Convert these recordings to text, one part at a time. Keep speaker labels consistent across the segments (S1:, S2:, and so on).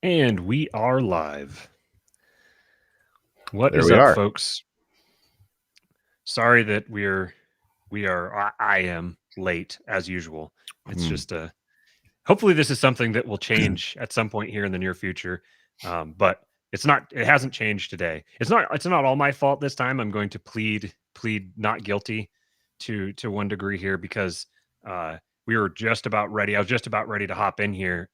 S1: And we are live. What
S2: There
S1: is
S2: we
S1: up,
S2: are.
S1: folks? Sorry that I am late as usual. It's
S2: Hmm.
S1: just hopefully this is something that will change at some point here in the near future. But it hasn't changed today. It's not all my fault this time. I'm going to plead not guilty to one degree here because we were just about ready. I was just about ready to hop in here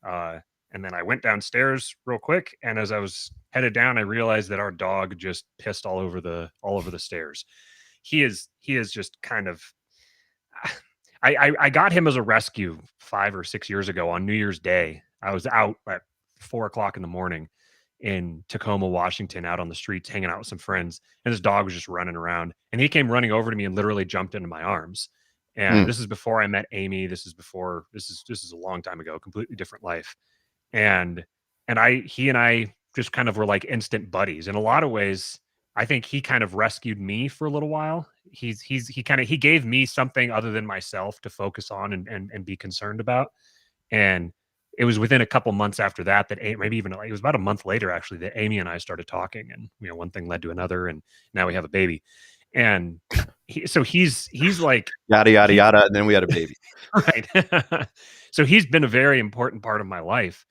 S1: uh and then I went downstairs real quick, and as I was headed down, I realized that our dog just pissed all over the stairs. He is just kind of I got him as a rescue 5 or 6 years ago on New Year's Day. I was out at 4 o'clock in the morning in Tacoma, Washington, out on the streets hanging out with some friends, and this dog was just running around. And he came running over to me and literally jumped into my arms. And
S2: Hmm.
S1: this is before I met Amy. This is a long time ago, completely different life. And he and I just kind of were like instant buddies. In a lot of ways, I think he kind of rescued me for a little while. He gave me something other than myself to focus on and be concerned about. And it was within a couple months after that maybe even it was about a month later actually that Amy and I started talking, and one thing led to another, and now we have a baby. And he's like
S2: Yada yada
S1: he
S2: yada, and then we had a baby.
S1: right. So he's been a very important part of my life.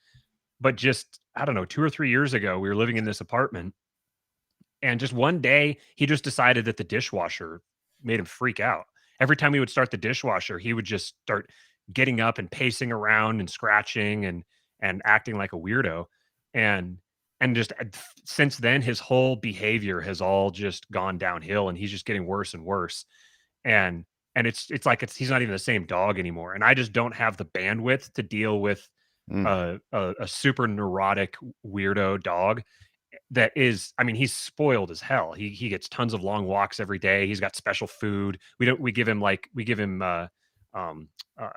S1: But just, I don't know, 2 or 3 years ago, we were living in this apartment, and just one day, he just decided that the dishwasher made him freak out. Every time he would start the dishwasher, he would just start getting up and pacing around and scratching and acting like a weirdo. And just since then, his whole behavior has all just gone downhill, and he's just getting worse and worse. And it's like he's not even the same dog anymore. And I just don't have the bandwidth to deal with
S2: Hmm.
S1: a super neurotic weirdo dog that is, I mean, he's spoiled as hell. He gets tons of long walks every day. He's got special food. We give him um uh,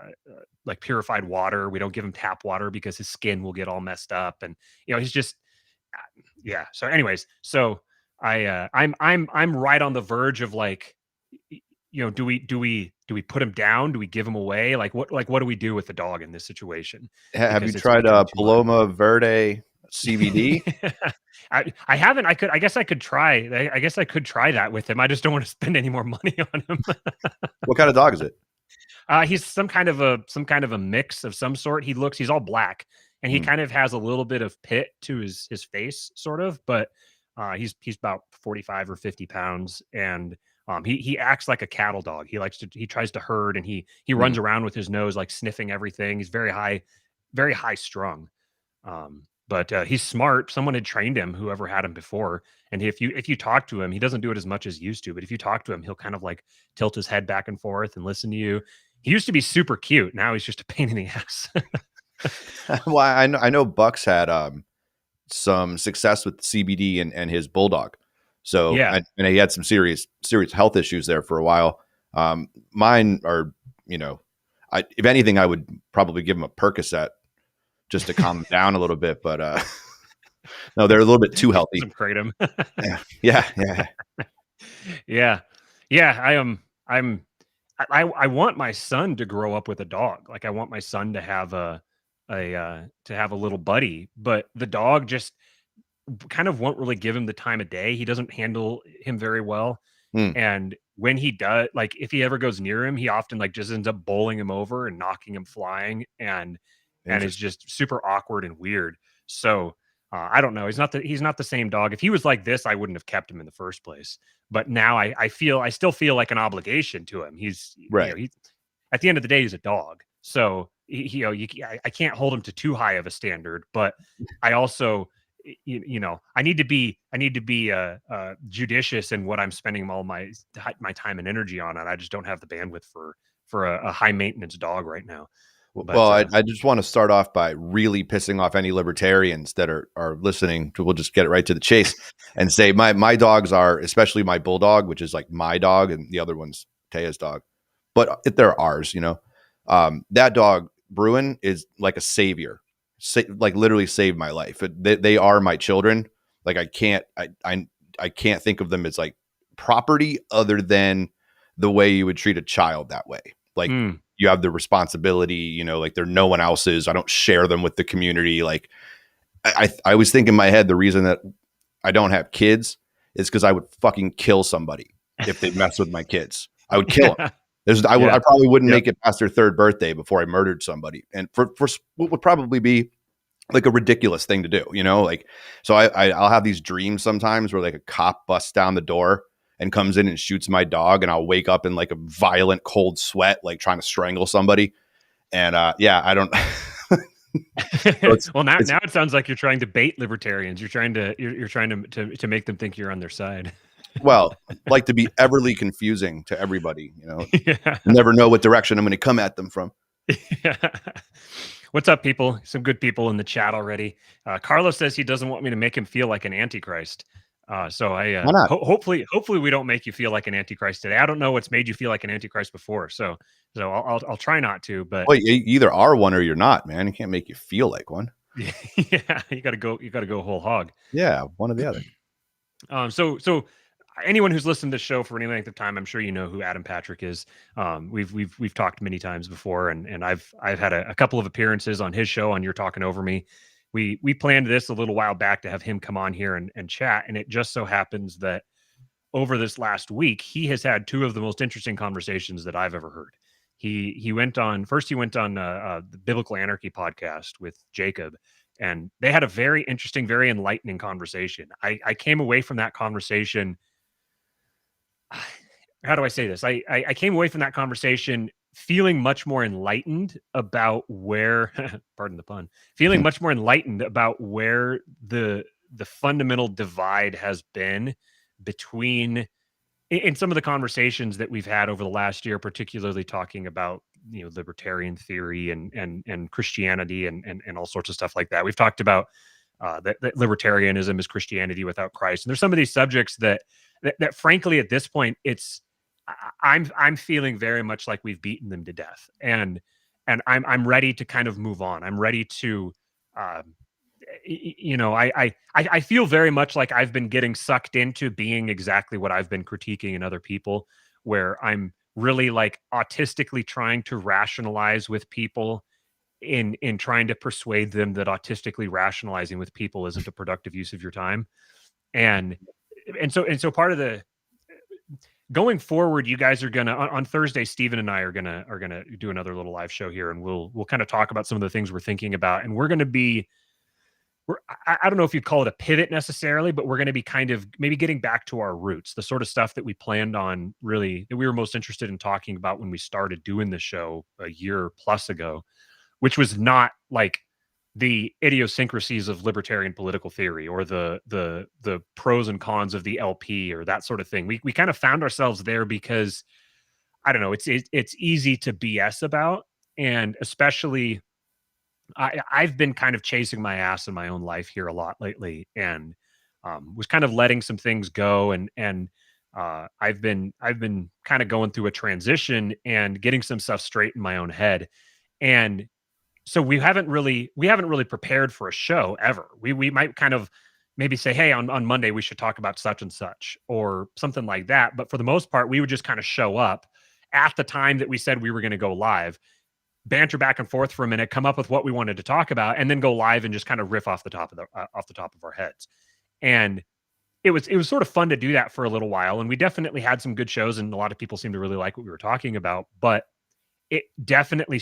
S1: like purified water. We don't give him tap water because his skin will get all messed up, and he's just yeah. So anyways, so I'm right on the verge of like do we put him down? Do we give him away? Like what do we do with the dog in this situation?
S2: Have you
S1: Because it's
S2: tried
S1: becoming too much.
S2: Paloma Verde CBD?
S1: I haven't. I guess I could try. I guess I could try that with him. I just don't want to spend any more money on him.
S2: What kind of dog is it?
S1: He's some kind of a mix of some sort. He's all black, and he
S2: Hmm.
S1: kind of has a little bit of pit to his face, sort of. But he's about 45 or 50 pounds, and he acts like a cattle dog. He tries to herd, and he
S2: Hmm.
S1: runs around with his nose like sniffing everything. He's very high strung. But he's smart. Someone had trained him, whoever had him before. And if you talk to him, he doesn't do it as much as he used to. But if you talk to him, he'll kind of like tilt his head back and forth and listen to you. He used to be super cute. Now he's just a pain in the ass.
S2: Well, I know Bucks had some success with CBD and his bulldog. So
S1: Yeah.
S2: and he had some serious health issues there for a while. Mine are, if anything, I would probably give him a Percocet just to calm him down a little bit. But no, they're a little bit too healthy.
S1: Some kratom.
S2: Yeah, yeah, yeah.
S1: Yeah. Yeah. I want my son to grow up with a dog. Like I want my son to have a little buddy, but the dog just kind of won't really give him the time of day. He doesn't handle him very well.
S2: Hmm.
S1: And when he does, like if he ever goes near him, he often like just ends up bowling him over and knocking him flying, and is
S2: Interesting.
S1: just super awkward and weird. So I don't know. He's not the same dog. If he was like this, I wouldn't have kept him in the first place. But now I still feel like an obligation to him.
S2: Right.
S1: He's at the end of the day, he's a dog. So I can't hold him to too high of a standard, but I also I need to be judicious in what I'm spending all my time and energy on, and I just don't have the bandwidth for a high maintenance dog right now.
S2: Well,
S1: But
S2: I just want to start off by really pissing off any libertarians that are listening. We'll just get it right to the chase and say my dogs are, especially my bulldog, which is like my dog, and the other one's Taya's dog, but if they're ours, that dog Bruin is like a savior, like literally saved my life. They are my children. Like I can't think of them as like property other than the way you would treat a child that way. Like
S1: mm,
S2: you have the responsibility, you know, like they're no one else's. I don't share them with the community. Like I always think in my head, the reason that I don't have kids is because I would fucking kill somebody if they mess with my kids. I would kill them. I probably wouldn't make it past their third birthday before I murdered somebody. And for what would probably be like a ridiculous thing to do, you know, like, so I'll have these dreams sometimes where like a cop busts down the door and comes in and shoots my dog, and I'll wake up in like a violent cold sweat, like trying to strangle somebody. And I don't.
S1: Well, now it sounds like you're trying to bait libertarians. You're trying to make them think you're on their side.
S2: Well, like to be everly confusing to everybody, you know. Never know what direction I'm going to come at them from.
S1: What's up, people? Some good people in the chat already. Carlos says he doesn't want me to make him feel like an antichrist. So I hopefully we don't make you feel like an antichrist today. I don't know what's made you feel like an antichrist before, so I'll try not to. But
S2: well, you either are one or you're not, man. You can't make you feel like one.
S1: Yeah, you got to go whole hog.
S2: Yeah, one or the other.
S1: So anyone who's listened to the show for any length of time, I'm sure you know who Adam Patrick is. We've talked many times before, and I've had a couple of appearances on his show on You're Talking Over Me. We planned this a little while back to have him come on here and chat, and it just so happens that over this last week he has had two of the most interesting conversations that I've ever heard. He went on the Biblical Anarchy podcast with Jacob, and they had a very interesting, very enlightening conversation. I came away from that conversation. How do I say this? I came away from that conversation feeling much more enlightened about where, pardon the pun, feeling much more enlightened about where the fundamental divide has been between, in some of the conversations that we've had over the last year, particularly talking about, you know, libertarian theory and Christianity and all sorts of stuff like that. We've talked about that libertarianism is Christianity without Christ, and there's some of these subjects that frankly at this point I'm feeling very much like we've beaten them to death, and I'm ready to kind of move on. I'm ready to, I feel very much like I've been getting sucked into being exactly what I've been critiquing in other people, where I'm really like autistically trying to rationalize with people in trying to persuade them that autistically rationalizing with people isn't a productive use of your time. And so part of the going forward, you guys are gonna on Thursday, Steven and I are gonna do another little live show here, and we'll kind of talk about some of the things we're thinking about. And I don't know if you'd call it a pivot necessarily, but we're going to be kind of maybe getting back to our roots, the sort of stuff that we planned on, really, that we were most interested in talking about when we started doing the show a year plus ago, which was not like the idiosyncrasies of libertarian political theory or the pros and cons of the LP or that sort of thing. We kind of found ourselves there because, I don't know, it's easy to BS about, and especially I've been kind of chasing my ass in my own life here a lot lately, and was kind of letting some things go, and I've been kind of going through a transition and getting some stuff straight in my own head. And so we haven't really prepared for a show ever. We might kind of maybe say, hey, on Monday we should talk about such and such or something like that. But for the most part, we would just kind of show up at the time that we said we were going to go live, banter back and forth for a minute, come up with what we wanted to talk about, and then go live and just kind of riff off the top of our heads. And it was sort of fun to do that for a little while. And we definitely had some good shows, and a lot of people seemed to really like what we were talking about. But it definitely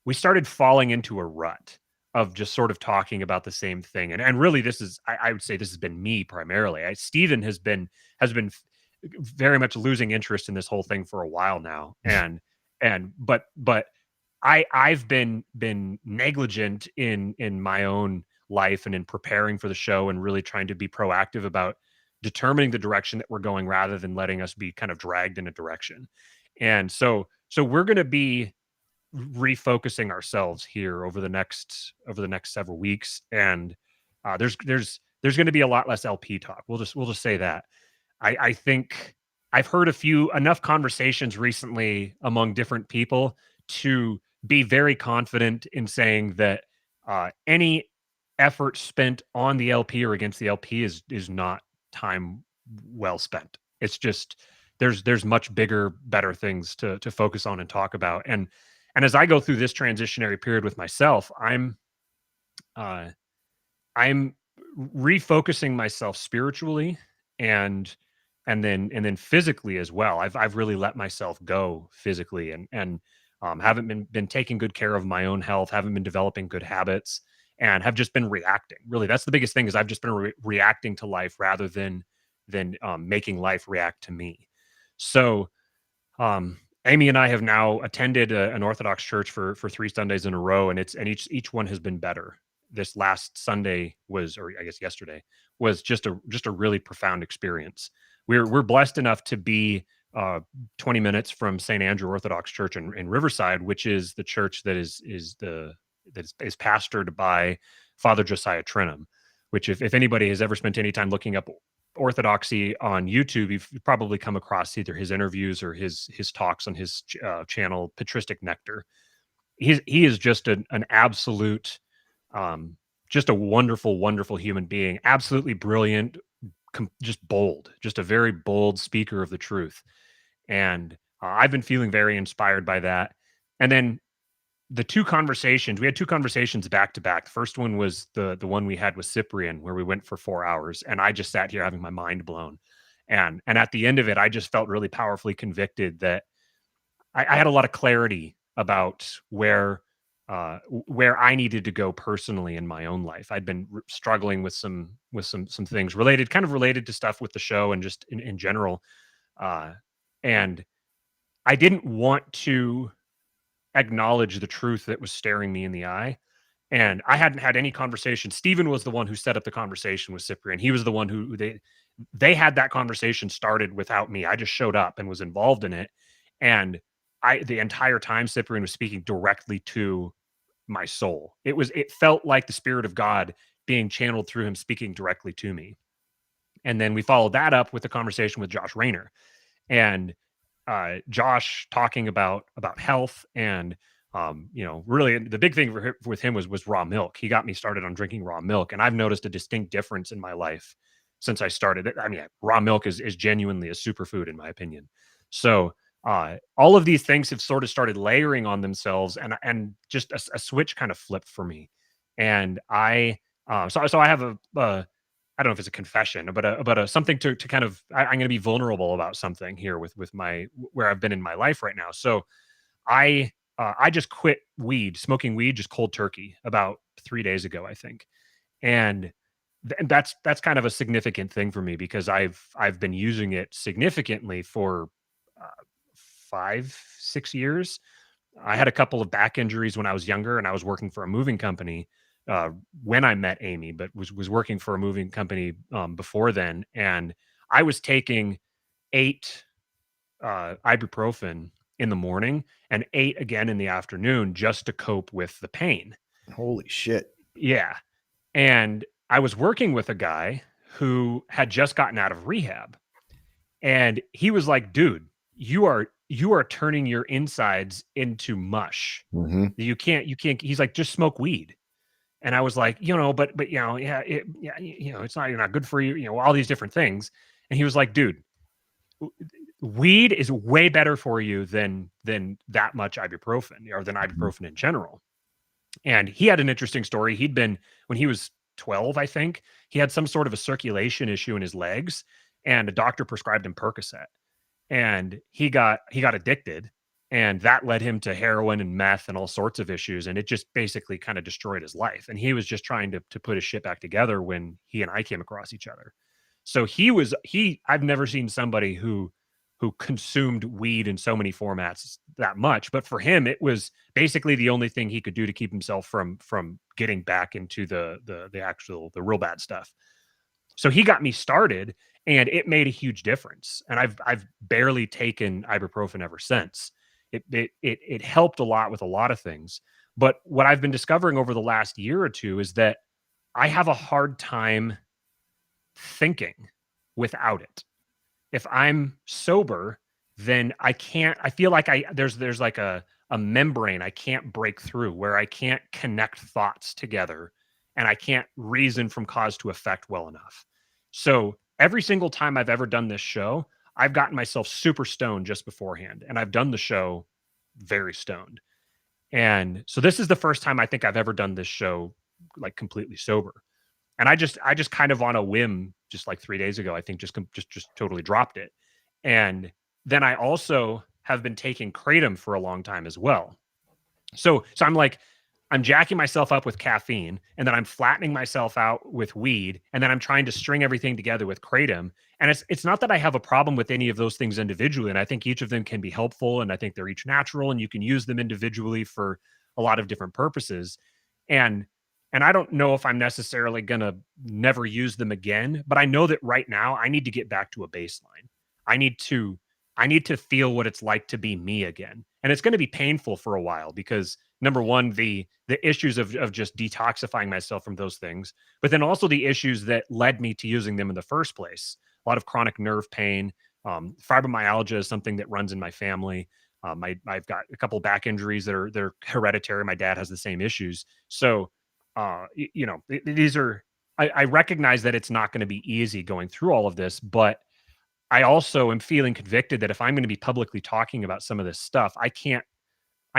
S1: we started falling into a rut of just sort of talking about the same thing. And really, this is, I would say this has been me primarily. Steven has been very much losing interest in this whole thing for a while now. But I've been negligent in my own life and in preparing for the show and really trying to be proactive about determining the direction that we're going rather than letting us be kind of dragged in a direction. And so we're going to be refocusing ourselves here over the next several weeks, and there's going to be a lot less LP talk. We'll just say that. I think I've heard enough conversations recently among different people to be very confident in saying that any effort spent on the LP or against the LP is not time well spent. It's just, there's much bigger, better things to focus on and talk about. And as I go through this transitionary period with myself, uh, I'm refocusing myself spiritually and and then physically as well. I've really let myself go physically and haven't been taking good care of my own health, haven't been developing good habits, and have just been reacting. Really, that's the biggest thing is I've just been reacting to life rather than making life react to me. So Amy and I have now attended an Orthodox church for 3 Sundays in a row, and each one has been better. This last Sunday was, or I guess yesterday was just a really profound experience. We're blessed enough to be 20 minutes from St. Andrew Orthodox Church in Riverside, which is the church that is pastored by Father Josiah Trenum. Which, if anybody has ever spent any time looking up orthodoxy on YouTube, you've probably come across either his interviews or his talks on his channel, Patristic Nectar. He is just an absolute, just a wonderful, wonderful human being. Absolutely brilliant, just bold, just a very bold speaker of the truth. And I've been feeling very inspired by that. And then we had two conversations back to back. The first one was the one we had with Cyprian, where we went for 4 hours, and I just sat here having my mind blown. And at the end of it, I just felt really powerfully convicted that I had a lot of clarity about where I needed to go personally in my own life. I'd been struggling with some things related to stuff with the show and just in general. And I didn't want to acknowledge the truth that was staring me in the eye. And I hadn't had any conversation. Stephen was the one who set up the conversation with Cyprian. He was the one who they had that conversation started without me. I just showed up and was involved in it. And the entire time Cyprian was speaking directly to my soul. It felt like the Spirit of God being channeled through him, speaking directly to me. And then we followed that up with a conversation with Josh Rayner. And Josh talking about health and really the big thing with him was raw milk. He got me started on drinking raw milk, and I've noticed a distinct difference in my life since I started it. I mean, raw milk is genuinely a superfood in my opinion. So all of these things have sort of started layering on themselves, and just a switch kind of flipped for me. And so I have a I don't know if it's a confession, but something to kind of I'm going to be vulnerable about something here with my where I've been in my life right now. So I just quit smoking weed, just cold turkey about 3 days ago, I think, and that's kind of a significant thing for me because I've been using it significantly for 5-6 years. I had a couple of back injuries when I was younger, and I was working for a moving company when I met Amy, but was working for a moving company before then, and I was taking 8 ibuprofen in the morning and 8 again in the afternoon just to cope with the pain.
S2: Holy shit!
S1: Yeah, and I was working with a guy who had just gotten out of rehab, and he was like, "Dude, you are turning your insides into mush.
S2: Mm-hmm.
S1: You can't. He's like, just smoke weed." And I was like, but yeah, it's not good for you, all these different things. And he was like, dude, weed is way better for you than that much ibuprofen or than ibuprofen in general. And he had an interesting story. When he was 12, I think, he had some sort of a circulation issue in his legs, and a doctor prescribed him Percocet. And he got addicted, and that led him to heroin and meth and all sorts of issues, and it just basically kind of destroyed his life. And he was just trying to put his shit back together when he and I came across each other. So I've never seen somebody who consumed weed in so many formats that much, but for him it was basically the only thing he could do to keep himself from getting back into the real bad stuff. So he got me started, and it made a huge difference. And I've barely taken ibuprofen ever since. It helped a lot with a lot of things. But what I've been discovering over the last year or two is that I have a hard time thinking without it. If I'm sober, then I feel like there's like a membrane I can't break through, where I can't connect thoughts together, and I can't reason from cause to effect well enough. So every single time I've ever done this show, I've gotten myself super stoned just beforehand, and I've done the show very stoned. And so this is the first time I think I've ever done this show like completely sober. And I just kind of on a whim, just like 3 days ago, I think just totally dropped it. And then I also have been taking kratom for a long time as well. So I'm like, I'm jacking myself up with caffeine, and then I'm flattening myself out with weed, and then I'm trying to string everything together with kratom. And it's not that I have a problem with any of those things individually, and I think each of them can be helpful, and I think they're each natural, and you can use them individually for a lot of different purposes. And and I don't know if I'm necessarily gonna never use them again, but I know that right now I need to get back to a baseline. I need to I need to feel what it's like to be me again. And it's going to be painful for a while because number one, the issues of just detoxifying myself from those things, but then also the issues that led me to using them in the first place. A lot of chronic nerve pain, fibromyalgia is something that runs in my family. I've got a couple back injuries that are they're hereditary. My dad has the same issues, so these are. I recognize that it's not going to be easy going through all of this, but I also am feeling convicted that if I'm going to be publicly talking about some of this stuff, I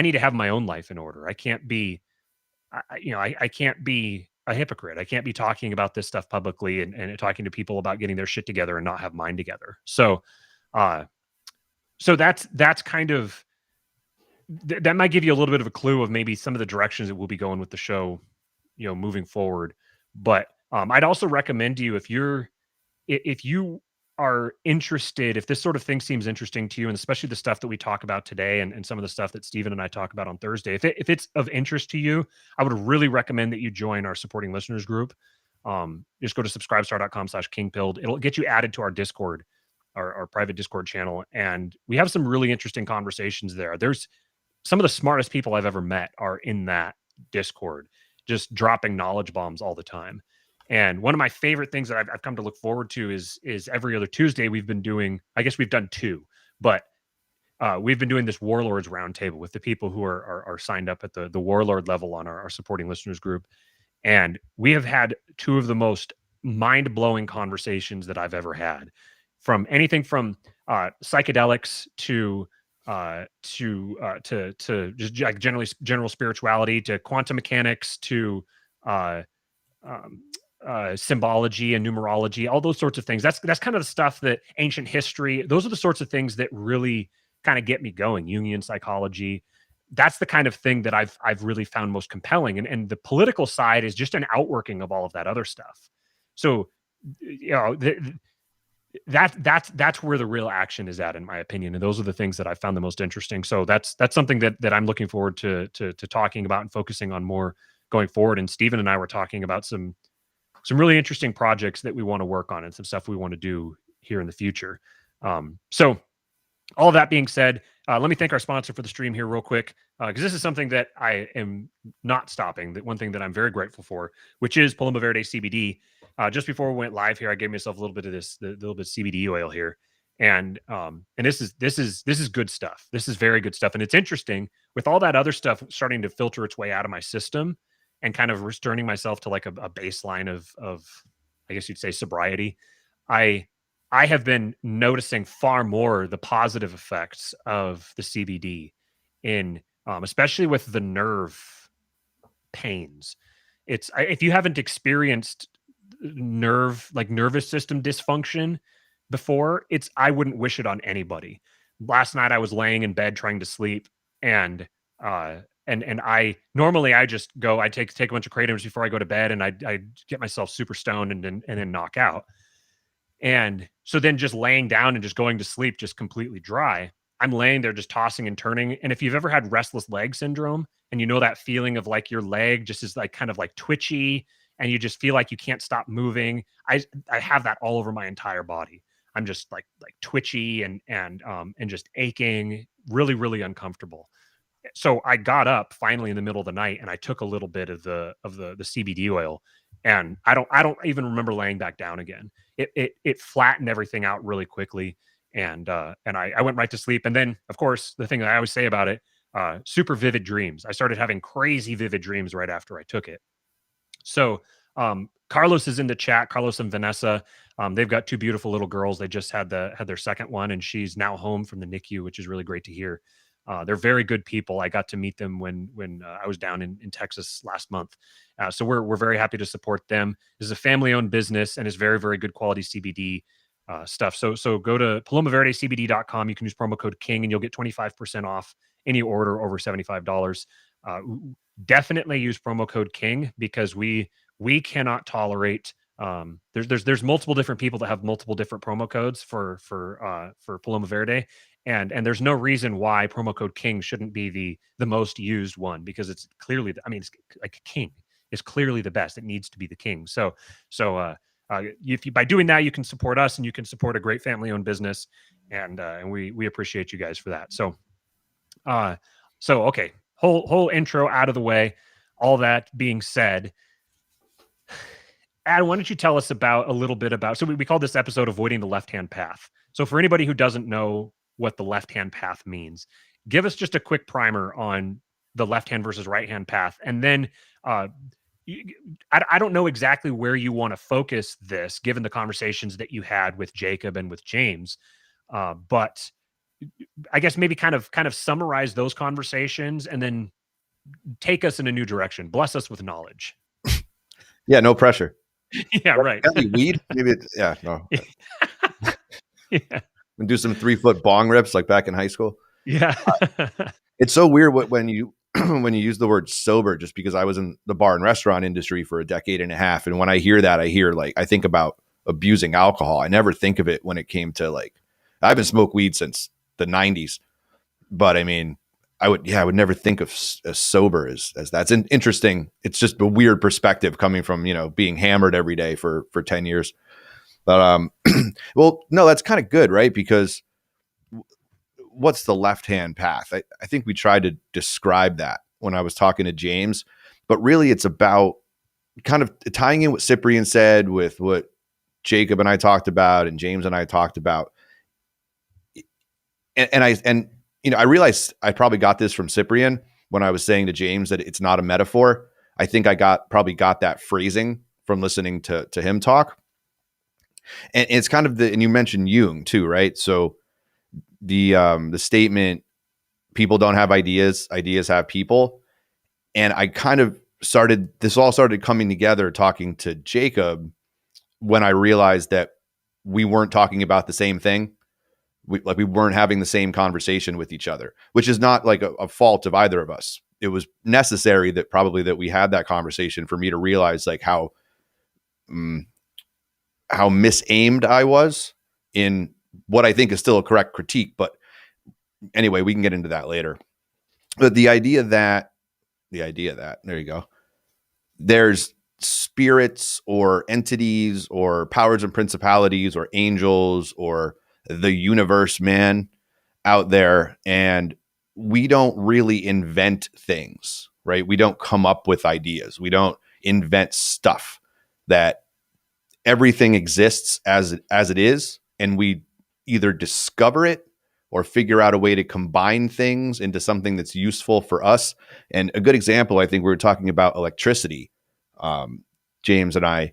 S1: need to have my own life in order. I can't be, I can't be a hypocrite. I can't be talking about this stuff publicly and talking to people about getting their shit together and not have mine together. Uh, so that's kind of, that might give you a little bit of a clue of maybe some of the directions that we'll be going with the show, moving forward. But I'd also recommend to you if you are interested, if this sort of thing seems interesting to you, and especially the stuff that we talk about today and some of the stuff that Steven and I talk about on Thursday, if it's of interest to you, I would really recommend that you join our supporting listeners group. Just go to subscribestar.com/kingpilled. It'll get you added to our Discord, our private Discord channel. And we have some really interesting conversations there. There's some of the smartest people I've ever met are in that Discord, just dropping knowledge bombs all the time. And one of my favorite things that I've come to look forward to is every other Tuesday we've been doing. I guess we've done two, but we've been doing this Warlords Roundtable with the people who are signed up at the Warlord level on our supporting listeners group, and we have had two of the most mind blowing conversations that I've ever had, from anything from psychedelics to just like general spirituality to quantum mechanics to uh, um, symbology and numerology, all those sorts of things. That's kind of the stuff that ancient history. Those are the sorts of things that really kind of get me going. Jungian psychology. That's the kind of thing that I've really found most compelling. And the political side is just an outworking of all of that other stuff. So, that's where the real action is at, in my opinion. And those are the things that I found the most interesting. So that's something that I'm looking forward to talking about and focusing on more going forward. And Stephen and I were talking about some really interesting projects that we want to work on and some stuff we want to do here in the future. So all that being said, let me thank our sponsor for the stream here real quick, because this is something that I am not stopping. That one thing that I'm very grateful for, which is Paloma Verde CBD. Just before we went live here, I gave myself a little bit of the little bit of CBD oil here, and this is good stuff. This is very good stuff, and it's interesting with all that other stuff starting to filter its way out of my system and kind of returning myself to like a baseline of I guess you'd say sobriety. I have been noticing far more the positive effects of the CBD in, especially with the nerve pains. If you haven't experienced nervous system dysfunction before, I wouldn't wish it on anybody. Last night I was laying in bed trying to sleep, and I normally I just go, I take a bunch of kratoms before I go to bed, and I get myself super stoned and then knock out. And so then just laying down and just going to sleep, just completely dry. I'm laying there just tossing and turning. And if you've ever had restless leg syndrome, and you know that feeling of like your leg just is like kind of like twitchy and you just feel like you can't stop moving. I have that all over my entire body. I'm just like twitchy and just aching, really, really uncomfortable. So I got up finally in the middle of the night and I took a little bit of the CBD oil, and I don't even remember laying back down again. It flattened everything out really quickly, and I went right to sleep. And then of course the thing that I always say about it, super vivid dreams. I started having crazy vivid dreams right after I took it. So Carlos is in the chat. Carlos and Vanessa. They've got two beautiful little girls. They just had their second one, and she's now home from the NICU, which is really great to hear. They're very good people. I got to meet them when I was down in Texas last month. So we're very happy to support them. This is a family-owned business and it's very, very good quality CBD stuff. So go to palomaverdecbd.com. You can use promo code KING and you'll get 25% off any order over $75. Definitely use promo code KING because we cannot tolerate there's multiple different people that have multiple different promo codes for Paloma Verde, and there's no reason why promo code KING shouldn't be the most used one, because it's clearly it's like King is clearly the best. It needs to be the King. So if you, by doing that, you can support us and you can support a great family-owned business, and we appreciate you guys for that. So okay, whole intro out of the way. All that being said, Adam, why don't you tell us a little bit about, so we call this episode Avoiding the Left-Hand Path. So for anybody who doesn't know what the left-hand path means, give us just a quick primer on the left-hand versus right-hand path. And then I don't know exactly where you want to focus this, given the conversations that you had with Jacob and with James. But I guess maybe kind of summarize those conversations and then take us in a new direction. Bless us with knowledge.
S2: Yeah, no pressure.
S1: Yeah, right.
S2: Weed? Maybe no.
S1: Yeah.
S2: And do some 3-foot bong rips like back in high school.
S1: Yeah.
S2: It's so weird when you use the word sober, just because I was in the bar and restaurant industry for a decade and a half. And when I hear that, I think about abusing alcohol. I never think of it when it came to I haven't smoked weed since the 90s, but I mean, I would never think of as sober as that's interesting. It's just a weird perspective coming from, being hammered every day for 10 years. But, well, no, that's kind of good, right? Because what's the left-hand path? I think we tried to describe that when I was talking to James, but really it's about kind of tying in what Cyprian said with what Jacob and I talked about and James and I talked about. And I realized I probably got this from Cyprian when I was saying to James that it's not a metaphor. I think I probably got that phrasing from listening to him talk. And it's kind of and you mentioned Jung too, right? So the statement, people don't have ideas, ideas have people. And I kind of this all started coming together talking to Jacob when I realized that we weren't talking about the same thing. We weren't having the same conversation with each other, which is not a fault of either of us. It was necessary that we had that conversation for me to realize how misaimed I was in what I think is still a correct critique. But anyway, we can get into that later. But the idea that there you go. There's spirits or entities or powers and principalities or angels or the universe, man, out there, and we don't really invent things, right? We don't come up with ideas. We don't invent stuff. That everything exists as it is, and we either discover it or figure out a way to combine things into something that's useful for us. And a good example, I think we were talking about electricity, James and I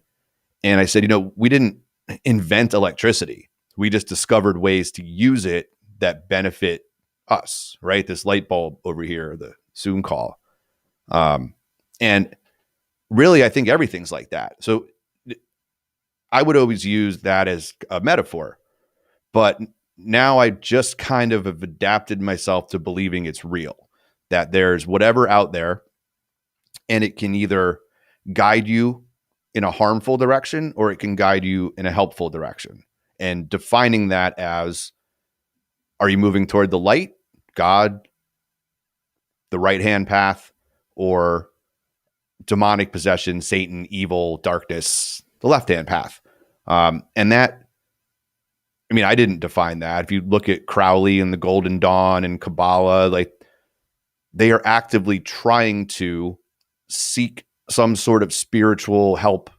S2: said, we didn't invent electricity. We just discovered ways to use it that benefit us, right? This light bulb over here, the Zoom call. And really, I think everything's like that. So I would always use that as a metaphor, but now I just kind of have adapted myself to believing it's real, that there's whatever out there, and it can either guide you in a harmful direction or it can guide you in a helpful direction. And defining that as, are you moving toward the light, God, the right-hand path, or demonic possession, Satan, evil, darkness, the left-hand path? And that, I didn't define that. If you look at Crowley and the Golden Dawn and Kabbalah, they are actively trying to seek some sort of spiritual help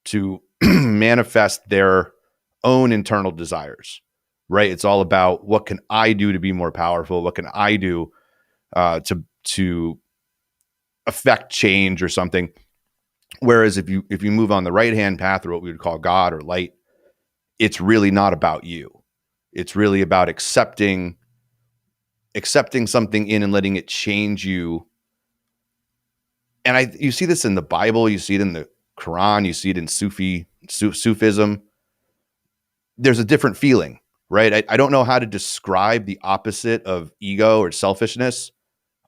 S2: to manifest their own internal desires, right? It's all about, what can I do to be more powerful? What can I do to affect change or something? Whereas if you move on the right hand path, or what we would call God or light, it's really not about you. It's really about accepting something in and letting it change you. And you see this in the Bible, you see it in the Quran, you see it in Sufism. There's a different feeling, right? I don't know how to describe the opposite of ego or selfishness.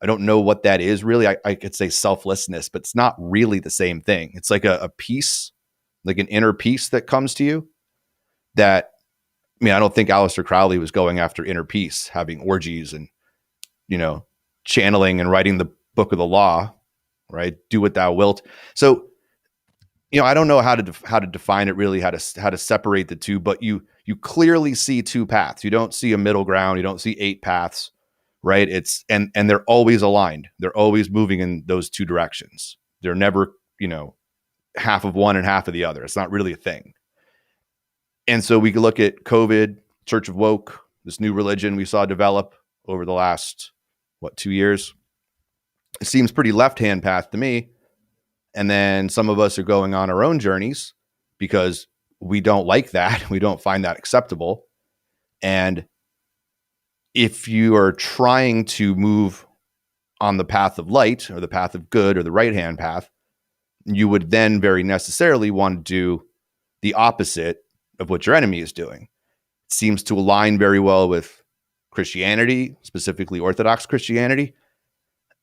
S2: I don't know what that is really. I could say selflessness, but it's not really the same thing. It's like a peace, like an inner peace that comes to you that, I mean, I don't think Aleister Crowley was going after inner peace, having orgies and, channeling and writing the book of the law, right? Do what thou wilt. So, I don't know how to define it really, how to separate the two, but you clearly see two paths. You don't see a middle ground. You don't see 8 paths, right? And they're always aligned. They're always moving in those two directions. They're never, half of one and half of the other. It's not really a thing. And so we can look at COVID, Church of Woke, this new religion we saw develop over the last, 2 years. It seems pretty left-hand path to me. And then some of us are going on our own journeys because we don't like that. We don't find that acceptable. And if you are trying to move on the path of light or the path of good or the right-hand path, you would then very necessarily want to do the opposite of what your enemy is doing. It seems to align very well with Christianity, specifically Orthodox Christianity.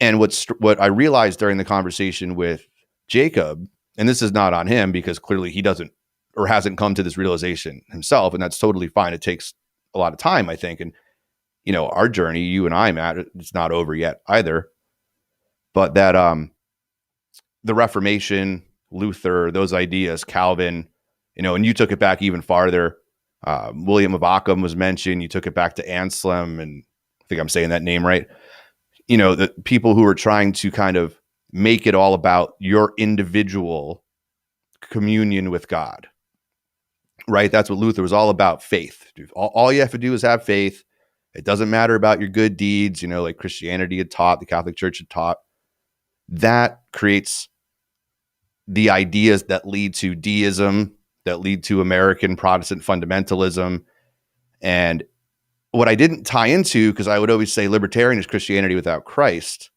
S2: And what I realized during the conversation with Jacob, and this is not on him because clearly he doesn't or hasn't come to this realization himself, and that's totally fine. It takes a lot of time, I think. And, our journey, you and I, Matt, it's not over yet either. But that the Reformation, Luther, those ideas, Calvin, and you took it back even farther. William of Ockham was mentioned. You took it back to Anselm, and I think I'm saying that name right. The people who are trying to kind of make it all about your individual communion with God, right? That's what Luther was all about, faith. All you have to do is have faith. It doesn't matter about your good deeds, like Christianity had taught, the Catholic Church had taught. That creates the ideas that lead to deism, that lead to American Protestant fundamentalism. And what I didn't tie into, because I would always say libertarian is Christianity without Christ,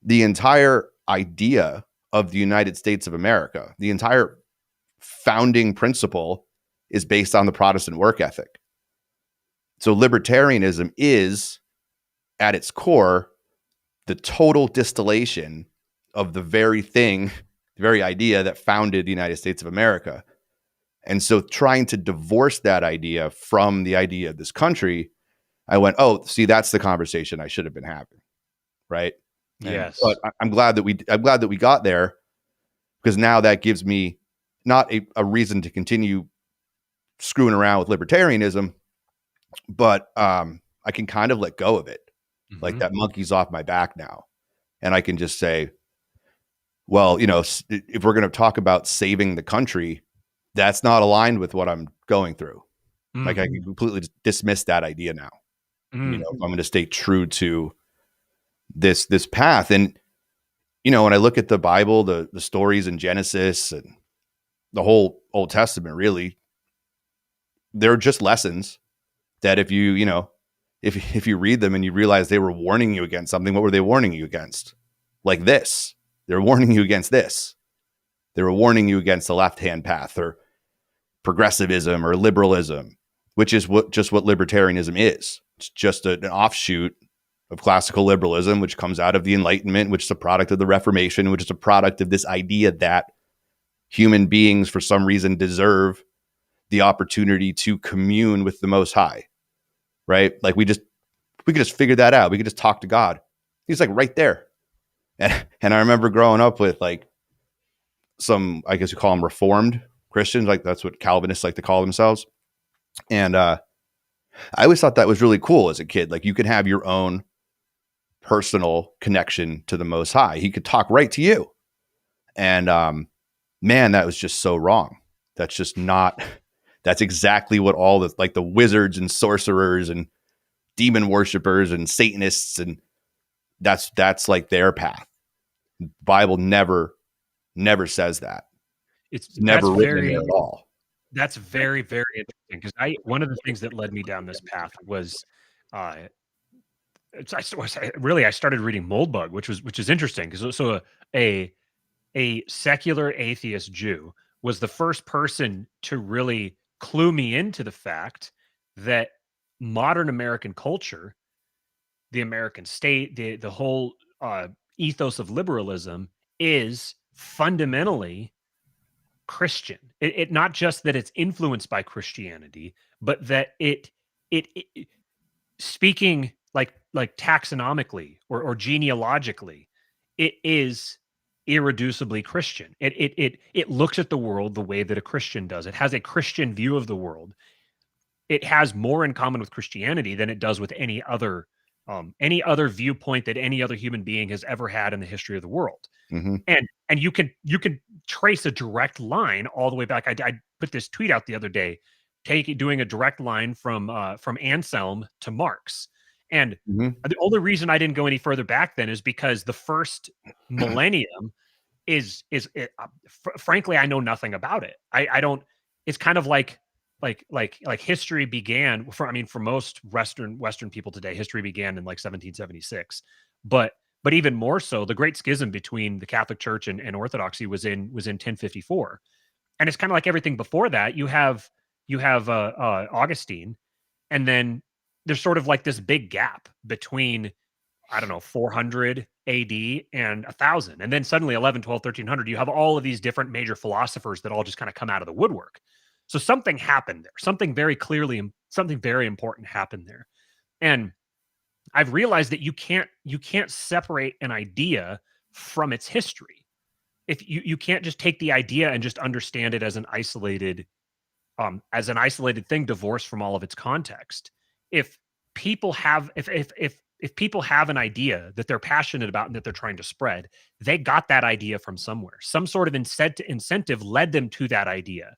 S2: the entire idea of the United States of America, the entire founding principle is based on the Protestant work ethic. So libertarianism is, at its core, the total distillation of the very thing, the very idea that founded the United States of America. And so trying to divorce that idea from the idea of this country, I went, oh, see, that's the conversation I should have been having. Right.
S1: Yes.
S2: But I'm glad that we got there, because now that gives me not a reason to continue screwing around with libertarianism, but I can kind of let go of it. Mm-hmm. Like that monkey's off my back now. And I can just say, well, if we're going to talk about saving the country, that's not aligned with what I'm going through. Mm-hmm. Like I can completely dismiss that idea now. Mm-hmm. If I'm going to stay true to this path. And, when I look at the Bible, the stories in Genesis and the whole Old Testament, really, they're just lessons that if you, if you read them and you realize they were warning you against something, what were they warning you against? Like this. They're warning you against this. They were warning you against the left-hand path or progressivism or liberalism, which is what libertarianism is. It's just an offshoot of classical liberalism, which comes out of the Enlightenment, which is a product of the Reformation, which is a product of this idea that human beings, for some reason, deserve the opportunity to commune with the Most High, right? Like we could just figure that out. We could just talk to God. He's like right there. And I remember growing up with like some, I guess you call them Reformed Christians, like that's what Calvinists like to call themselves. And I always thought that was really cool as a kid. Like you could have your own personal connection to the Most High. He could talk right to you. And man, that was just so wrong. That's just not, that's exactly what all the, like the wizards and sorcerers and demon worshipers and Satanists, and that's like their path. Bible never never says that.
S1: It's
S2: It's never
S1: that's
S2: written in there
S1: very
S2: at all.
S1: that's very, very interesting because I one of the things that led me down this path was uh I started reading Moldbug, which is interesting because a a secular atheist Jew was the first person to really clue me into the fact that modern American culture, the American state, the whole ethos of liberalism is fundamentally Christian. It not just that it's influenced by Christianity, but that it speaking like taxonomically or genealogically, it is irreducibly Christian. It looks at the world the way that a Christian does. It has a Christian view of the world. It has more in common with Christianity than it does with any other viewpoint that any other human being has ever had in the history of the world.
S2: Mm-hmm.
S1: And you can trace a direct line all the way back. I put this tweet out the other day, doing a direct line from Anselm to Marx. And
S2: Mm-hmm.
S1: the only reason I didn't go any further back then is because the first millennium frankly, I know nothing about it. I don't. It's kind of like history began for, I mean, for most Western people today, history began in like 1776. But even more so, the Great Schism between the Catholic Church and Orthodoxy was in 1054. And it's kind of like everything before that. You have Augustine, and then there's sort of like this big gap between, I don't know, 400 AD and 1000. And then suddenly 11, 12, 1300, you have all of these different major philosophers that all just kind of come out of the woodwork. So something happened there. Something very important happened there. And I've realized that you can't separate an idea from its history. If you can't just take the idea and just understand it as an isolated thing divorced from all of its context. If people have if people have an idea that they're passionate about and that they're trying to spread, they got that idea from somewhere. Some sort of incentive led them to that idea.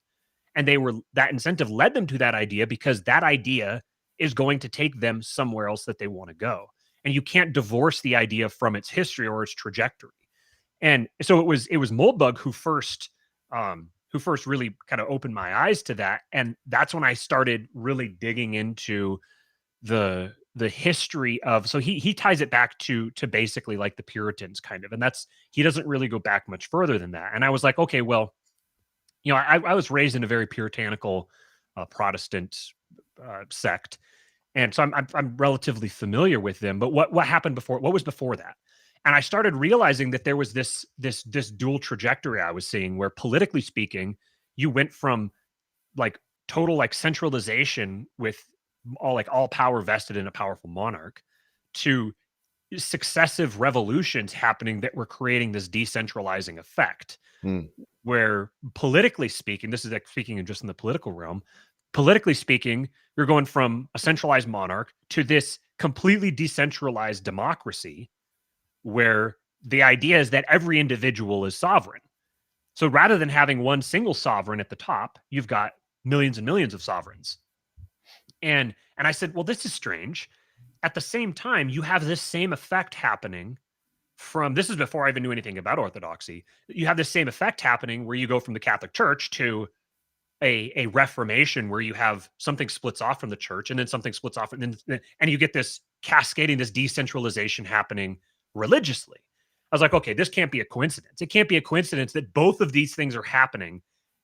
S1: And that incentive led them to that idea because that idea is going to take them somewhere else that they want to go. And you can't divorce the idea from its history or its trajectory. And so it was Moldbug who first really kind of opened my eyes to that. And that's when I started really digging into the history of, so he ties it back to basically like the Puritans kind of, and he doesn't really go back much further than that. And I was like, okay, well, I was raised in a very puritanical Protestant sect, and so I'm relatively familiar with them. But what happened before? What was before that? And I started realizing that there was this dual trajectory I was seeing, where politically speaking, you went from like total like centralization with all power vested in a powerful monarch to successive revolutions happening that were creating this decentralizing effect.
S2: Mm.
S1: Where politically speaking, this is like speaking just in the political realm, politically speaking, you're going from a centralized monarch to this completely decentralized democracy where the idea is that every individual is sovereign. So rather than having one single sovereign at the top, you've got millions and millions of sovereigns. And I said, well, this is strange. At the same time, you have this same effect happening this is before I even knew anything about Orthodoxy. You have this same effect happening where you go from the Catholic Church to a Reformation, where you have something splits off from the church and then something splits off, and you get this cascading, this decentralization happening religiously. I was like, okay, this can't be a coincidence. It can't be a coincidence that both of these things are happening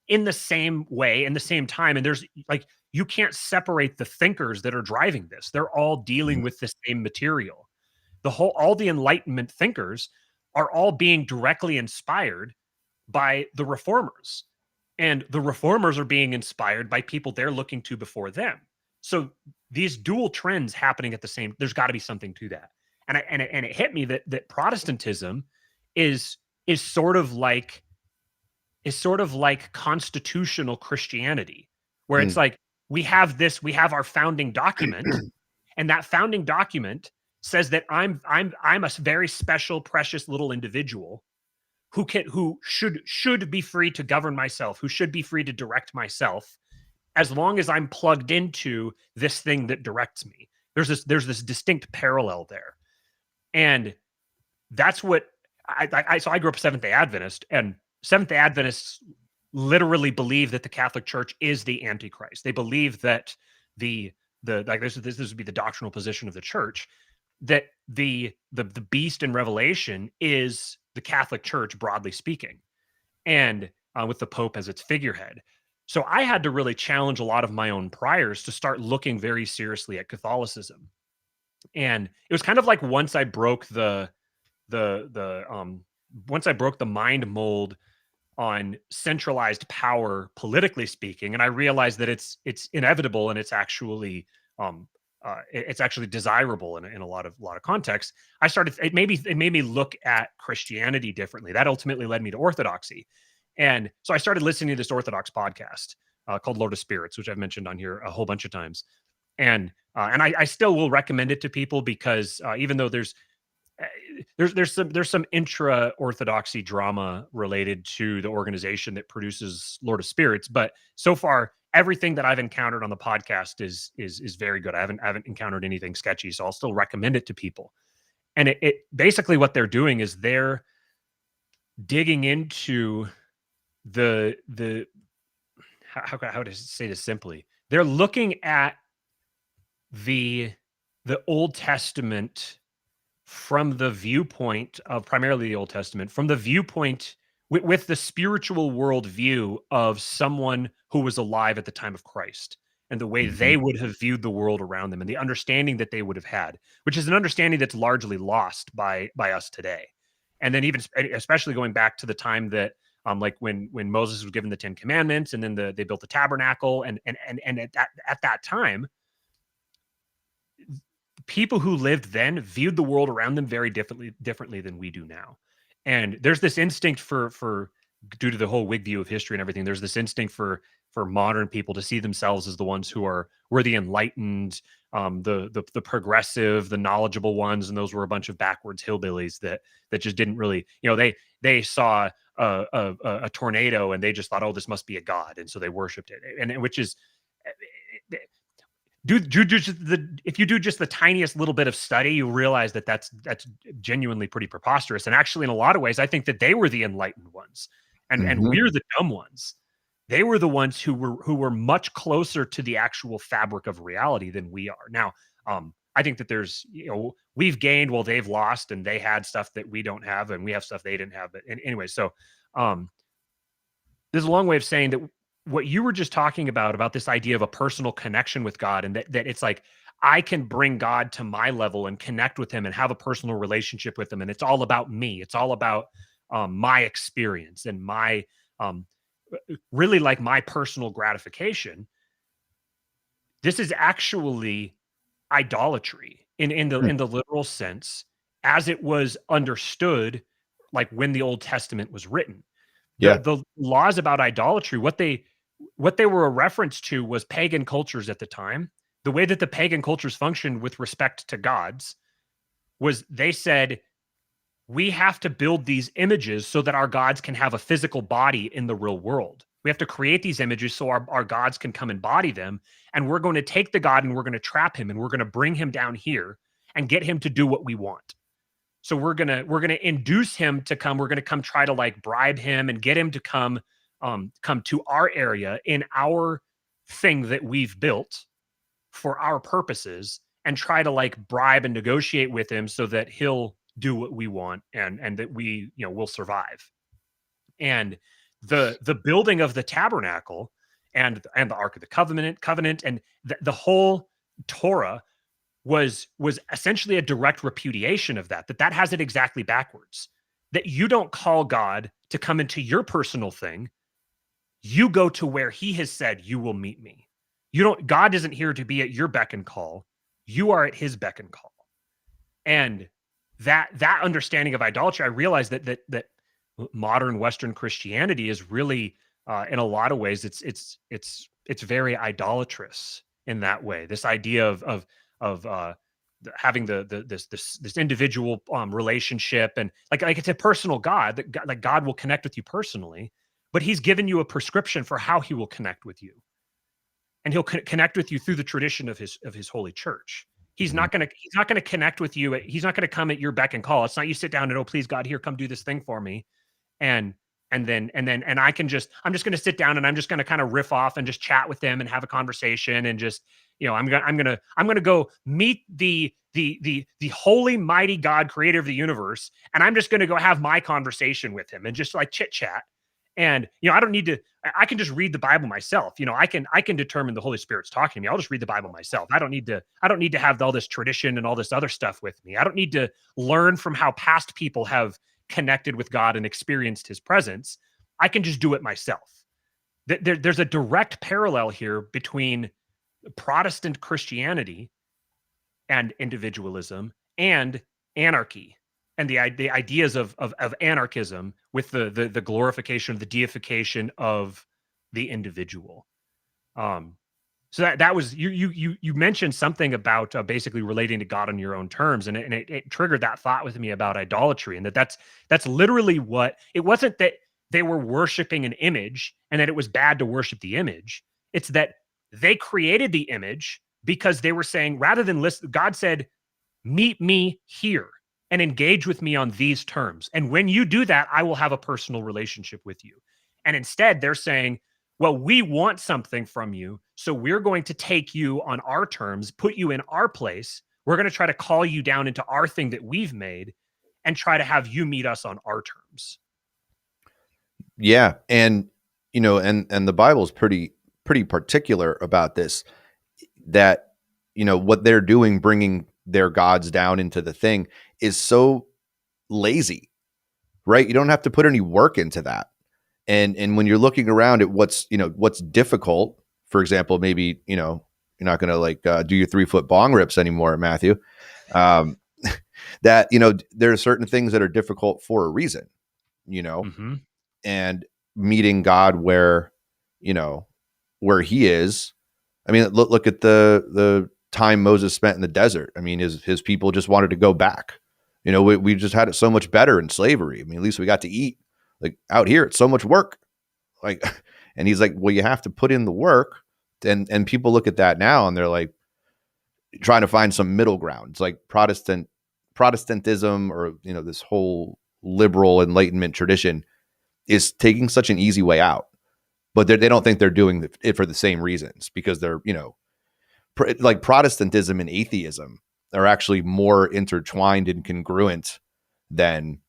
S1: in the same way, in the same time. And there's like, you can't separate the thinkers that are driving this. They're all dealing with the same material. All the Enlightenment thinkers are all being directly inspired by the reformers. And the reformers are being inspired by people they're looking to before them. So these dual trends happening at the same, there's got to be something to that. And it hit me that Protestantism is sort of like constitutional Christianity, where it's like we have our founding document, and that founding document says that I'm a very special, precious little individual who should be free to govern myself, who should be free to direct myself, as long as I'm plugged into this thing that directs me. There's this distinct parallel there. And that's what so I grew up Seventh-day Adventist, and Seventh-day Adventists literally believe that the Catholic Church is the Antichrist. They believe that the like this would be the doctrinal position of the church, that the beast in Revelation is the Catholic Church, broadly speaking, and with the Pope as its figurehead. So I had to really challenge a lot of my own priors to start looking very seriously at Catholicism. And it was kind of like once I broke the once I broke the mind mold on centralized power, politically speaking, and I realized that it's inevitable and it's actually desirable in a lot of contexts. It made me look at Christianity differently. That ultimately led me to orthodoxy, and so I started listening to this Orthodox podcast called Lord of Spirits, which I've mentioned on here a whole bunch of times, and I still will recommend it to people because even though there's some intra orthodoxy drama related to the organization that produces Lord of Spirits, but so far everything that I've encountered on the podcast is very good. I haven't encountered anything sketchy, so I'll still recommend it to people. And it basically what they're doing is they're digging into the how to say this simply. They're looking at the Old Testament from the viewpoint of primarily the Old Testament, from the viewpoint with the spiritual worldview of someone who was alive at the time of Christ and the way they would have viewed the world around them and the understanding that they would have had, which is an understanding that's largely lost by us today. And then even especially going back to the time that like when Moses was given the 10 Commandments and then they built the tabernacle and at that time, people who lived then viewed the world around them very differently than we do now. And there's this instinct for due to the whole Whig view of history and everything, there's this instinct for modern people to see themselves as the ones who were the enlightened, the progressive, the knowledgeable ones, and those were a bunch of backwards hillbillies that just didn't really, they saw a tornado and they just thought, oh, this must be a god, and so they worshipped it, and which is if you do just the tiniest little bit of study, you realize that that's genuinely pretty preposterous. And actually, in a lot of ways, I think that they were the enlightened ones, and we're the dumb ones. They were the ones who were much closer to the actual fabric of reality than we are now. I think that there's, we've gained while they've lost, and they had stuff that we don't have, and we have stuff they didn't have. But anyway, so there's a long way of saying that what you were just talking about this idea of a personal connection with God, and that it's like, I can bring God to my level and connect with him and have a personal relationship with him. And it's all about me. It's all about my experience and my really like my personal gratification. This is actually idolatry in the literal sense, as it was understood, like when the Old Testament was written. The laws about idolatry, what they were a reference to was pagan cultures at the time. The way that the pagan cultures functioned with respect to gods was they said, we have to build these images so that our gods can have a physical body in the real world. We have to create these images so our gods can come embody them. And we're going to take the god and we're going to trap him and we're going to bring him down here and get him to do what we want. So we're gonna induce him to come. We're gonna come try to like bribe him and get him to come to our area in our thing that we've built for our purposes, and try to like bribe and negotiate with him so that he'll do what we want and that we will survive. And the building of the tabernacle and the Ark of the Covenant and the whole Torah was essentially a direct repudiation of that has it exactly backwards. That you don't call God to come into your personal thing. You go to where he has said you will meet me. God isn't here to be at your beck and call. You are at his beck and call. And that understanding of idolatry, I realized that modern Western Christianity is really in a lot of ways it's very idolatrous in that way. This idea of having this individual relationship, and like it's a personal God, that God will connect with you personally, but he's given you a prescription for how he will connect with you, and he'll connect with you through the tradition of his holy church. He's not going to connect with you. He's not going to come at your beck and call. It's not you sit down and, oh, please God, here, come do this thing for me, and and I'm just going to sit down and I'm just going to kind of riff off and just chat with them and have a conversation and just, I'm going to go meet the holy mighty God, creator of the universe, and I'm just going to go have my conversation with him and just like chit chat. And I don't need to. I can just read the Bible myself. I can determine the Holy Spirit's talking to me. I'll just read the Bible myself. I don't need to have all this tradition and all this other stuff with me. I don't need to learn from how past people have connected with God and experienced his presence. I can just do it myself. There's a direct parallel here between Protestant Christianity and individualism and anarchy and the ideas of anarchism with the glorification, the deification of the individual. So that was you mentioned something about basically relating to God on your own terms, and it triggered that thought with me about idolatry, and that's literally what it wasn't that they were worshiping an image and that it was bad to worship the image. It's that they created the image because they were saying, rather than listen, God said, meet me here and engage with me on these terms. And when you do that, I will have a personal relationship with you. And instead they're saying, well, we want something from you, so we're going to take you on our terms, put you in our place. We're going to try to call you down into our thing that we've made and try to have you meet us on our terms.
S2: Yeah. And, and the Bible is pretty particular about this, that, what they're doing, bringing their gods down into the thing, is so lazy, right? You don't have to put any work into that. And when you're looking around at what's difficult, for example, maybe, you're not going to do your 3-foot bong rips anymore, Matthew. That, there are certain things that are difficult for a reason,
S1: Mm-hmm.
S2: and meeting God where he is. I mean, look at the time Moses spent in the desert. I mean, his people just wanted to go back. We just had it so much better in slavery. I mean, at least we got to eat. Like out here, it's so much work. And he's like, well, you have to put in the work. And people look at that now and they're like trying to find some middle ground. It's like Protestantism, or, this whole liberal Enlightenment tradition is taking such an easy way out, but they don't think they're doing it for the same reasons, because they're, like Protestantism and atheism are actually more intertwined and congruent than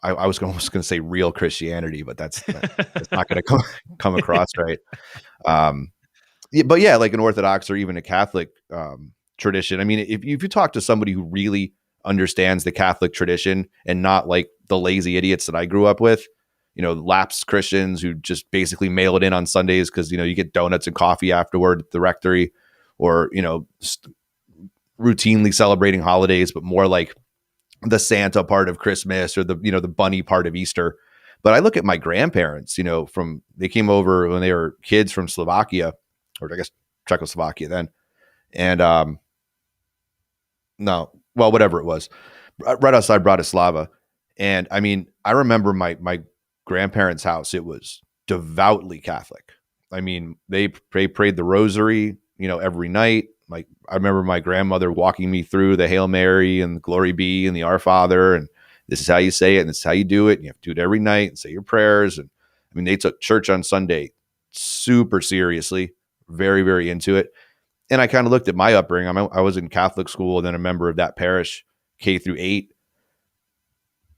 S2: I was almost going to say real Christianity, but that's not going to come across right. But yeah, like an Orthodox or even a Catholic tradition. I mean, if you talk to somebody who really understands the Catholic tradition and not like the lazy idiots that I grew up with, lapsed Christians who just basically mail it in on Sundays because, you get donuts and coffee afterward at the rectory, or, routinely celebrating holidays, but more like the Santa part of Christmas or the bunny part of Easter. But I look at my grandparents, they came over when they were kids from Slovakia, or I guess Czechoslovakia then. And, whatever it was, right outside Bratislava. And I mean, I remember my grandparents' house, it was devoutly Catholic. I mean, they prayed the rosary, every night. Like, I remember my grandmother walking me through the Hail Mary and the Glory Be and the Our Father, and this is how you say it, and this is how you do it, and you have to do it every night and say your prayers. And I mean, they took church on Sunday super seriously, very, very into it. And I kind of looked at my upbringing. I was in Catholic school and then a member of that parish, K-8.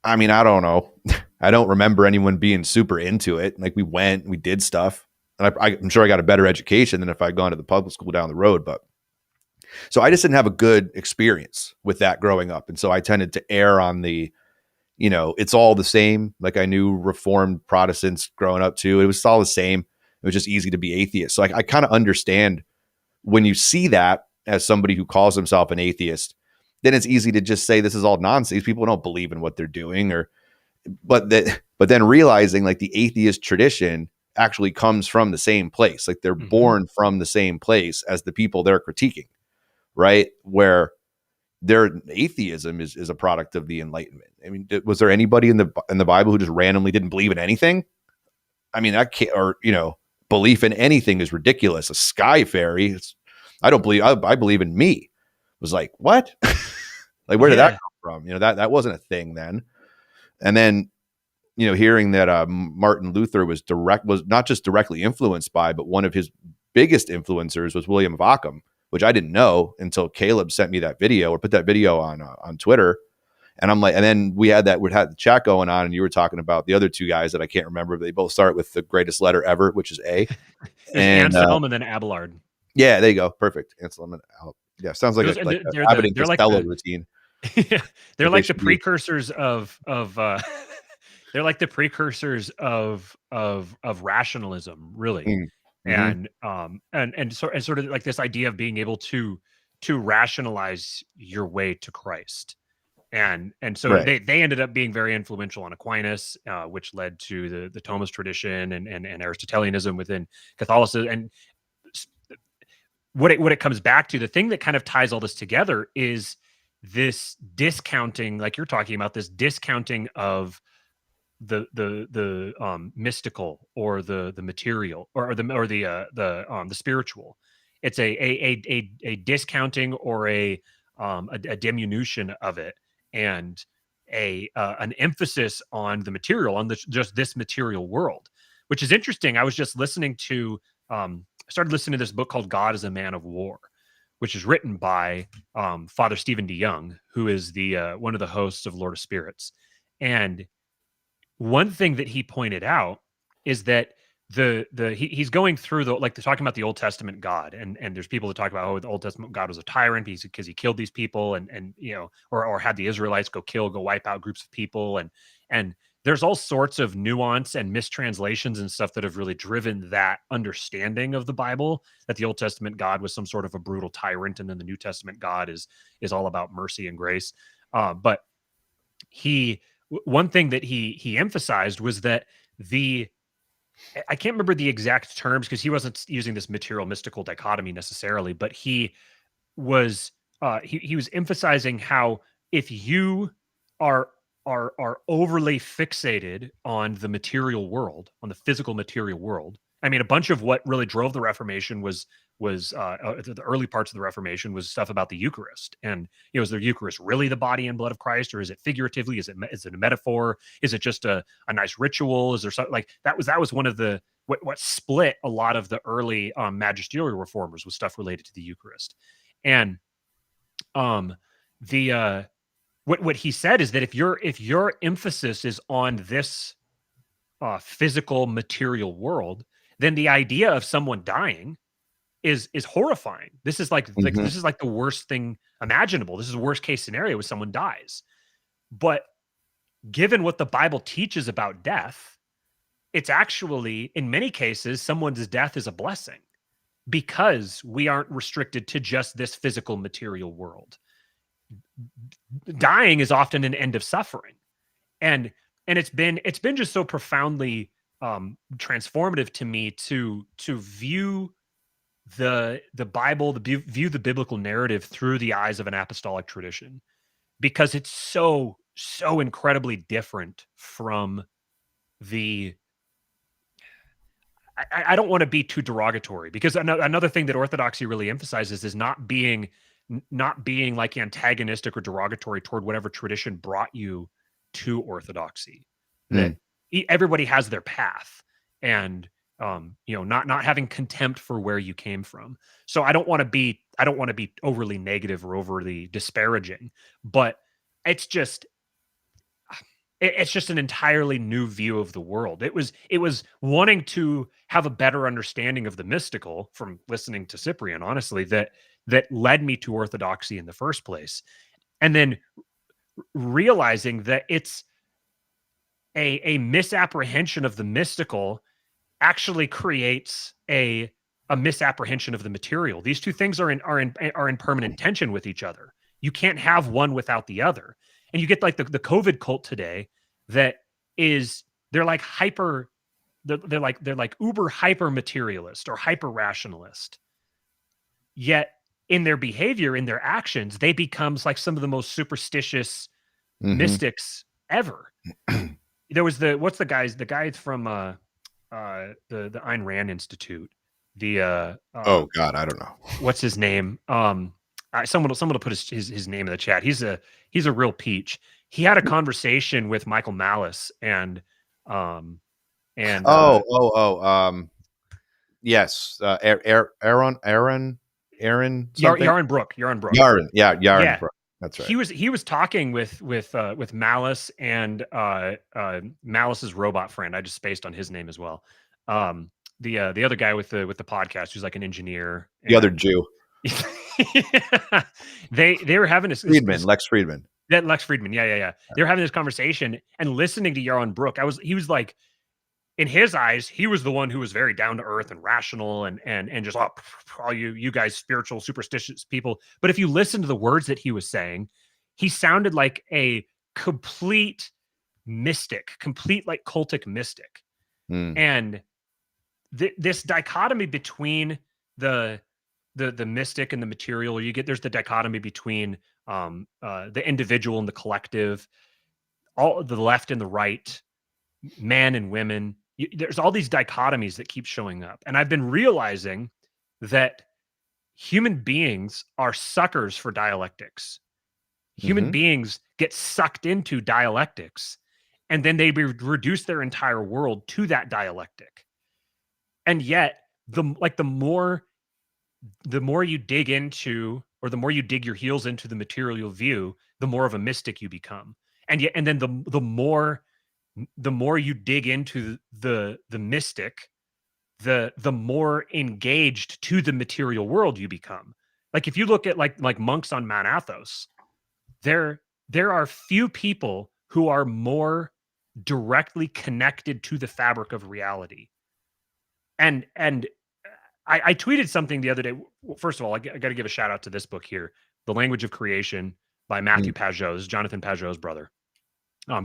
S2: I mean, I don't know. I don't remember anyone being super into it. Like, we went, we did stuff. And I'm sure I got a better education than if I'd gone to the public school down the road. But so I just didn't have a good experience with that growing up. And so I tended to err on the, it's all the same. Like, I knew Reformed Protestants growing up too. It was all the same. It was just easy to be atheist. So I kind of understand when you see that as somebody who calls himself an atheist, then it's easy to just say this is all nonsense. People don't believe in what they're doing, but then realizing like the atheist tradition actually comes from the same place. Like, they're born from the same place as the people they're critiquing, right? Where their atheism is a product of the Enlightenment. I mean, was there anybody in the Bible who just randomly didn't believe in anything? I mean, that can't, or, belief in anything is ridiculous. A sky fairy, I don't believe, I believe in me. It was like, what? Like, where did that come from? That wasn't a thing then. And then hearing that Martin Luther was not just directly influenced by, but one of his biggest influencers was William of Ockham, which I didn't know until Caleb sent me that video or put that video on Twitter. And I'm like, and then we had the chat going on, and you were talking about the other two guys that I can't remember. But they both start with the greatest letter ever, which is A.
S1: There's Anselm and then Abelard.
S2: Yeah, there you go. Perfect. Anselm and yeah, sounds like
S1: they're
S2: Abbott and Costello routine.
S1: Yeah, they're like the precursors of they're like the precursors of rationalism, really.
S2: Mm-hmm.
S1: And sort of like this idea of being able to rationalize your way to Christ. And so
S2: Right.
S1: they ended up being very influential on Aquinas, which led to the Thomist tradition and Aristotelianism within Catholicism. And what it comes back to, the thing that kind of ties all this together is this discounting, like you're talking about, this discounting of the mystical or the material or the spiritual. It's a discounting or a diminution of it, and an emphasis on the material, on just this material world, which is interesting. I was just listening to I started listening to this book called God is a Man of War, which is written by Father Stephen DeYoung, who is the one of the hosts of Lord of Spirits. And one thing that he pointed out is that he's going through talking about the Old Testament God, and there's people that talk about, oh, the Old Testament God was a tyrant because he killed these people and or had the Israelites go wipe out groups of people, and there's all sorts of nuance and mistranslations and stuff that have really driven that understanding of the Bible, that the Old Testament God was some sort of a brutal tyrant, and then the New Testament God is all about mercy and grace. But one thing that he emphasized was that I can't remember the exact terms because he wasn't using this material mystical dichotomy necessarily, but he was he was emphasizing how if you are overly fixated on the material world, on the physical material world. I mean, a bunch of what really drove the Reformation was the early parts of the Reformation was stuff about the Eucharist. And, is the Eucharist really the body and blood of Christ, or is it figuratively? Is it a metaphor? Is it just a nice ritual? Is there something like that was one of the, what split a lot of the early magisterial reformers was stuff related to the Eucharist. And what he said is that if your emphasis is on this physical material world, then the idea of someone dying is horrifying. This is like this is like the worst thing imaginable. This is the worst case scenario when someone dies. But given what the Bible teaches about death, it's actually, in many cases, someone's death is a blessing because we aren't restricted to just this physical material world. Dying is often an end of suffering. And it's been just so profoundly transformative to me to view the Bible, view the biblical narrative through the eyes of an apostolic tradition, because it's so incredibly different from the. I don't want to be too derogatory, because another thing that Orthodoxy really emphasizes is not being like antagonistic or derogatory toward whatever tradition brought you to Orthodoxy. That everybody has their path, and not having contempt for where you came from. So I don't want to be overly negative or overly disparaging, but it's just an entirely new view of the world. It was wanting to have a better understanding of the mystical from listening to Cyprian, honestly, that led me to Orthodoxy in the first place. And then realizing that it's a misapprehension of the mystical actually creates a misapprehension of the material. These two things are in permanent tension with each other. You can't have one without the other. And you get like the COVID cult today that is, they're like uber hyper materialist or hyper rationalist. Yet in their behavior, in their actions, they become like some of the most superstitious mystics ever. There was the guy from the Ayn Rand Institute.
S2: Oh God, I don't know.
S1: What's his name? Someone will put his name in the chat. He's a real peach. He had a conversation with Michael Malice, and Um, and
S2: yes, Aaron something.
S1: Yaron Brook, Yaron Brook.
S2: Yaren
S1: Yeah,
S2: Brook. That's right.
S1: he was talking with Malice and Malice's robot friend. I just spaced on his name as well. The other guy with the podcast who's like an engineer.
S2: The other
S1: And
S2: Jew.
S1: they were having
S2: Friedman, Lex Friedman.
S1: That Lex Friedman. Yeah. They were having this conversation and listening to Yaron Brook. He was like, in his eyes, he was the one who was very down to earth and rational and just all you guys spiritual superstitious people. But if you listen to the words that he was saying, he sounded like a complete mystic, complete like cultic mystic. And this dichotomy between the mystic and the material, there's the dichotomy between the individual and the collective, all the left and the right, man and women. There's all these dichotomies that keep showing up. And I've been realizing that human beings are suckers for dialectics. Human beings get sucked into dialectics, and then they reduce their entire world to that dialectic. And yet, the more you dig into, or the more you dig your heels into the material view, the more of a mystic you become. And then the more you dig into the mystic, the more engaged to the material world you become. Like if you look at like monks on Mount Athos, there are few people who are more directly connected to the fabric of reality. And I tweeted something the other day. First of all, I got to give a shout out to this book here, The Language of Creation by Matthew Pajot. This is Jonathan Pajot's brother.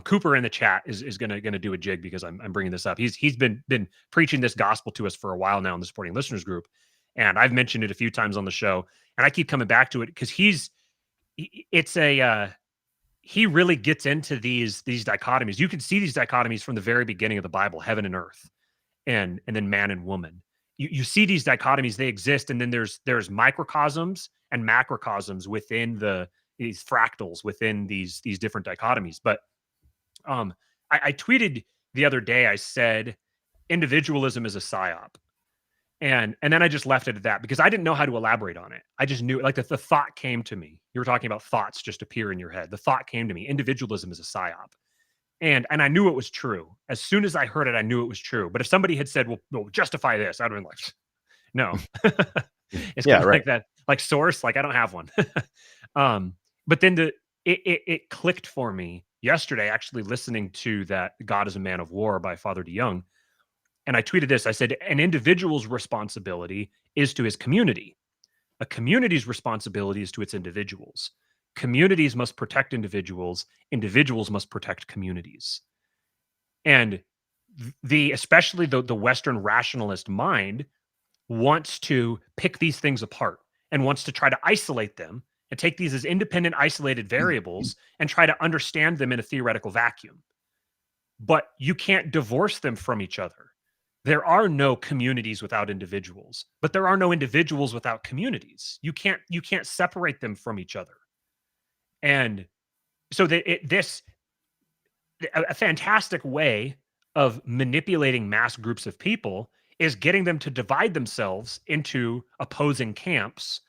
S1: Cooper in the chat is gonna do a jig because I'm bringing this up. He's been preaching this gospel to us for a while now in the Supporting Listeners group, and I've mentioned it a few times on the show, and I keep coming back to it because he really gets into these dichotomies. You can see these dichotomies from the very beginning of the Bible, heaven and earth, and then man and woman. You see these dichotomies, they exist, and then there's microcosms and macrocosms within these fractals within these different dichotomies. But I tweeted the other day, I said, individualism is a psyop. And then I just left it at that because I didn't know how to elaborate on it. I just knew, like, the thought came to me. You were talking about thoughts just appear in your head. The thought came to me. Individualism is a psyop. And I knew it was true. As soon as I heard it, I knew it was true. But if somebody had said, well justify this, I'd have been like, no. It's kind of like that, like source, like I don't have one. But then it clicked for me yesterday, actually listening to that God is a Man of War by Father DeYoung. And I tweeted this. I said, an individual's responsibility is to his community. A community's responsibility is to its individuals. Communities must protect individuals. Individuals must protect communities. And especially the Western rationalist mind wants to pick these things apart and wants to try to isolate them and take these as independent, isolated variables and try to understand them in a theoretical vacuum. But you can't divorce them from each other. There are no communities without individuals, but there are no individuals without communities. You can't separate them from each other. And so a fantastic way of manipulating mass groups of people is getting them to divide themselves into opposing camps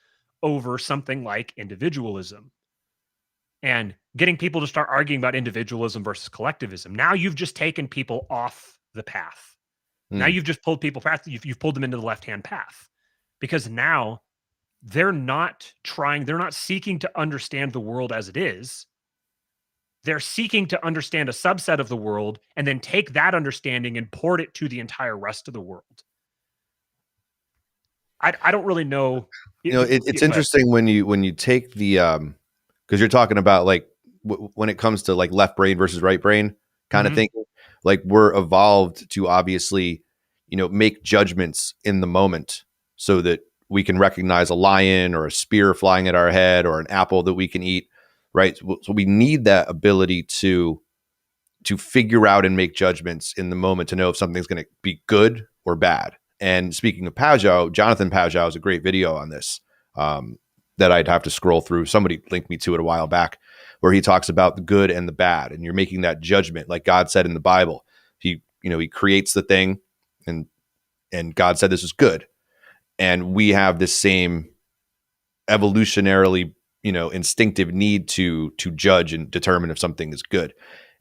S1: over something like individualism, and getting people to start arguing about individualism versus collectivism. Now you've just taken people off the path. Now you've just pulled people past. You've pulled them into the left-hand path, because now they're not seeking to understand the world as it is. They're seeking to understand a subset of the world and then take that understanding and port it to the entire rest of the world. I don't really know.
S2: It's interesting when you take the because you're talking about like when it comes to like left brain versus right brain kind of thinking. Like we're evolved to obviously, make judgments in the moment so that we can recognize a lion or a spear flying at our head or an apple that we can eat, right? So we need that ability to figure out and make judgments in the moment to know if something's going to be good or bad. And speaking of Pajot, Jonathan Pajot has a great video on this that I'd have to scroll through. Somebody linked me to it a while back, where he talks about the good and the bad, and you're making that judgment, like God said in the Bible. He creates the thing, and God said this is good. And we have this same evolutionarily, instinctive need to judge and determine if something is good.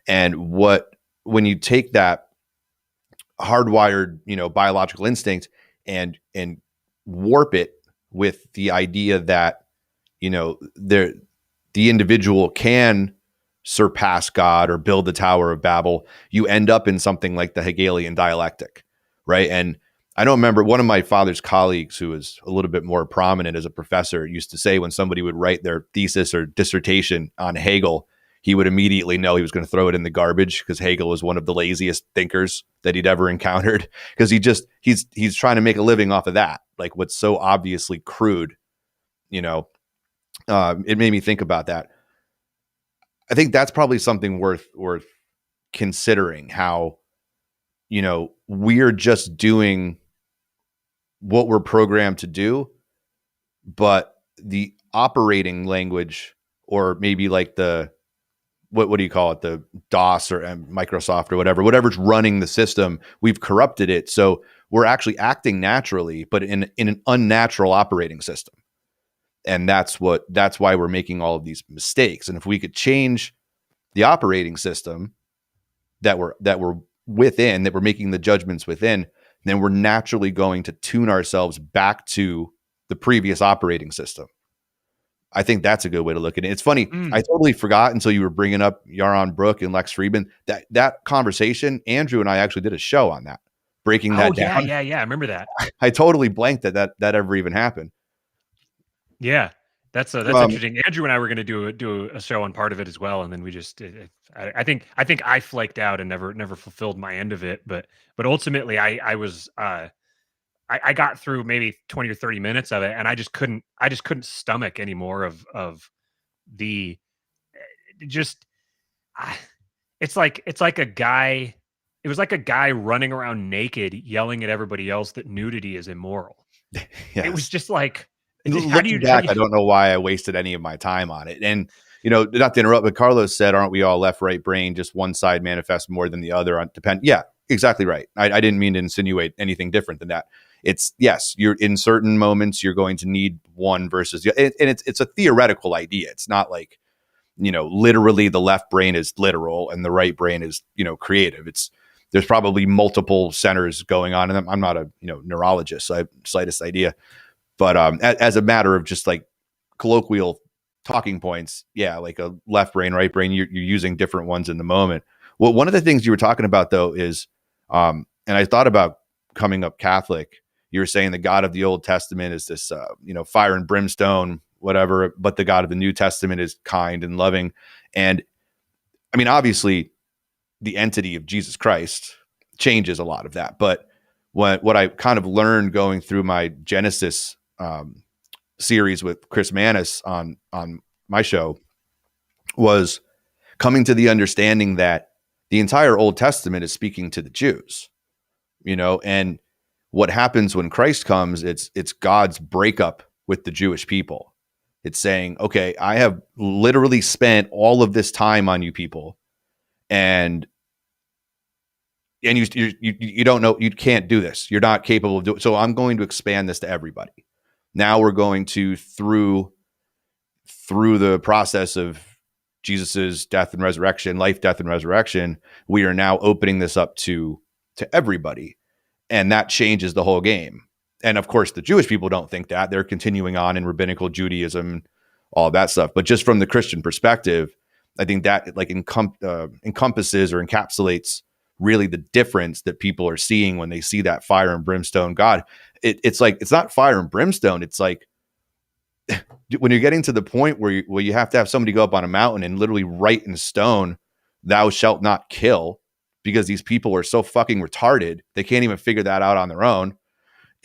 S2: And when you take that hardwired, biological instinct and warp it with the idea that, the individual can surpass God or build the Tower of Babel, you end up in something like the Hegelian dialectic, right? And I don't remember, one of my father's colleagues who was a little bit more prominent as a professor used to say when somebody would write their thesis or dissertation on Hegel, he would immediately know he was going to throw it in the garbage because Hegel was one of the laziest thinkers that he'd ever encountered, because he's trying to make a living off of that, like what's so obviously crude. It made me think about that. I think that's probably something worth considering, how, we're just doing what we're programmed to do, but the operating language, or maybe like the, what do you call it? The DOS or Microsoft or whatever's running the system, we've corrupted it. So we're actually acting naturally, but in an unnatural operating system. And that's why we're making all of these mistakes. And if we could change the operating system that we're within, that we're making the judgments within, then we're naturally going to tune ourselves back to the previous operating system. I think that's a good way to look at it. It's funny. I totally forgot until you were bringing up Yaron Brook and Lex Friedman, that conversation. Andrew and I actually did a show on that, breaking that down.
S1: Yeah. I remember that.
S2: I totally blanked that ever even happened.
S1: Yeah, that's interesting. Andrew and I were going to do a show on part of it as well, and then we just I think I flaked out and never fulfilled my end of it. But ultimately, I was I got through maybe 20 or 30 minutes of it, and I just couldn't stomach any more of the just. It's like a guy. It was like a guy running around naked, yelling at everybody else that nudity is immoral. Yes. It was just like.
S2: Looking back, I don't know why I wasted any of my time on it. And, not to interrupt, but Carlos said, aren't we all left, right brain? Just one side manifests more than the other. Yeah, exactly right. I didn't mean to insinuate anything different than that. It's, yes, you're in certain moments, you're going to need one versus the other. And it's a theoretical idea. It's not like, literally the left brain is literal and the right brain is, creative. There's probably multiple centers going on. And I'm not a, neurologist, so I have the slightest idea. But as a matter of just like colloquial talking points, yeah, like a left brain, right brain, you're using different ones in the moment. Well, one of the things you were talking about, though, is, and I thought about coming up Catholic, you were saying the God of the Old Testament is this, fire and brimstone, whatever, but the God of the New Testament is kind and loving. And I mean, obviously, the entity of Jesus Christ changes a lot of that. But what I kind of learned going through my Genesis series with Chris Manis on my show was coming to the understanding that the entire Old Testament is speaking to the Jews, and what happens when Christ comes, it's God's breakup with the Jewish people. It's saying, okay, I have literally spent all of this time on you people, and you don't know, you can't do this. You're not capable of doing. So I'm going to expand this to everybody. Now we're going to through the process of Jesus's death and resurrection, life, death, and resurrection, we are now opening this up to everybody, and that changes the whole game. And of course, the Jewish people don't think that. They're continuing on in rabbinical Judaism, all that stuff. But just from the Christian perspective, I think that like encompasses or encapsulates really the difference that people are seeing when they see that fire and brimstone God. It's like, it's not fire and brimstone. It's like when you're getting to the point where you have to have somebody go up on a mountain and literally write in stone, thou shalt not kill, because these people are so fucking retarded. They can't even figure that out on their own.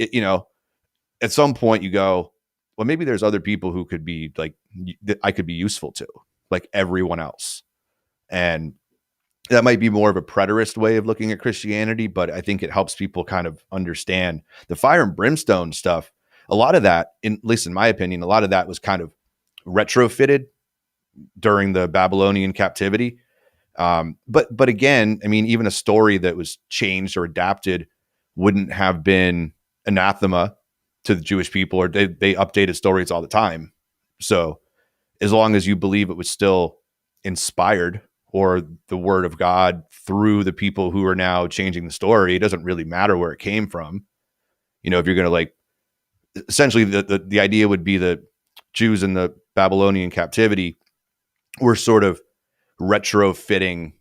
S2: At some point you go, well, maybe there's other people who could be like, that I could be useful to, like everyone else. And that might be more of a preterist way of looking at Christianity, but I think it helps people kind of understand the fire and brimstone stuff. A lot of that, at least in my opinion, a lot of that was kind of retrofitted during the Babylonian captivity. But again, I mean, even a story that was changed or adapted wouldn't have been anathema to the Jewish people, or they updated stories all the time. So as long as you believe it was still inspired or the word of God through the people who are now changing the story, it doesn't really matter where it came from. You know, if you're going to like, essentially the idea would be that Jews in the Babylonian captivity were sort of retrofitting.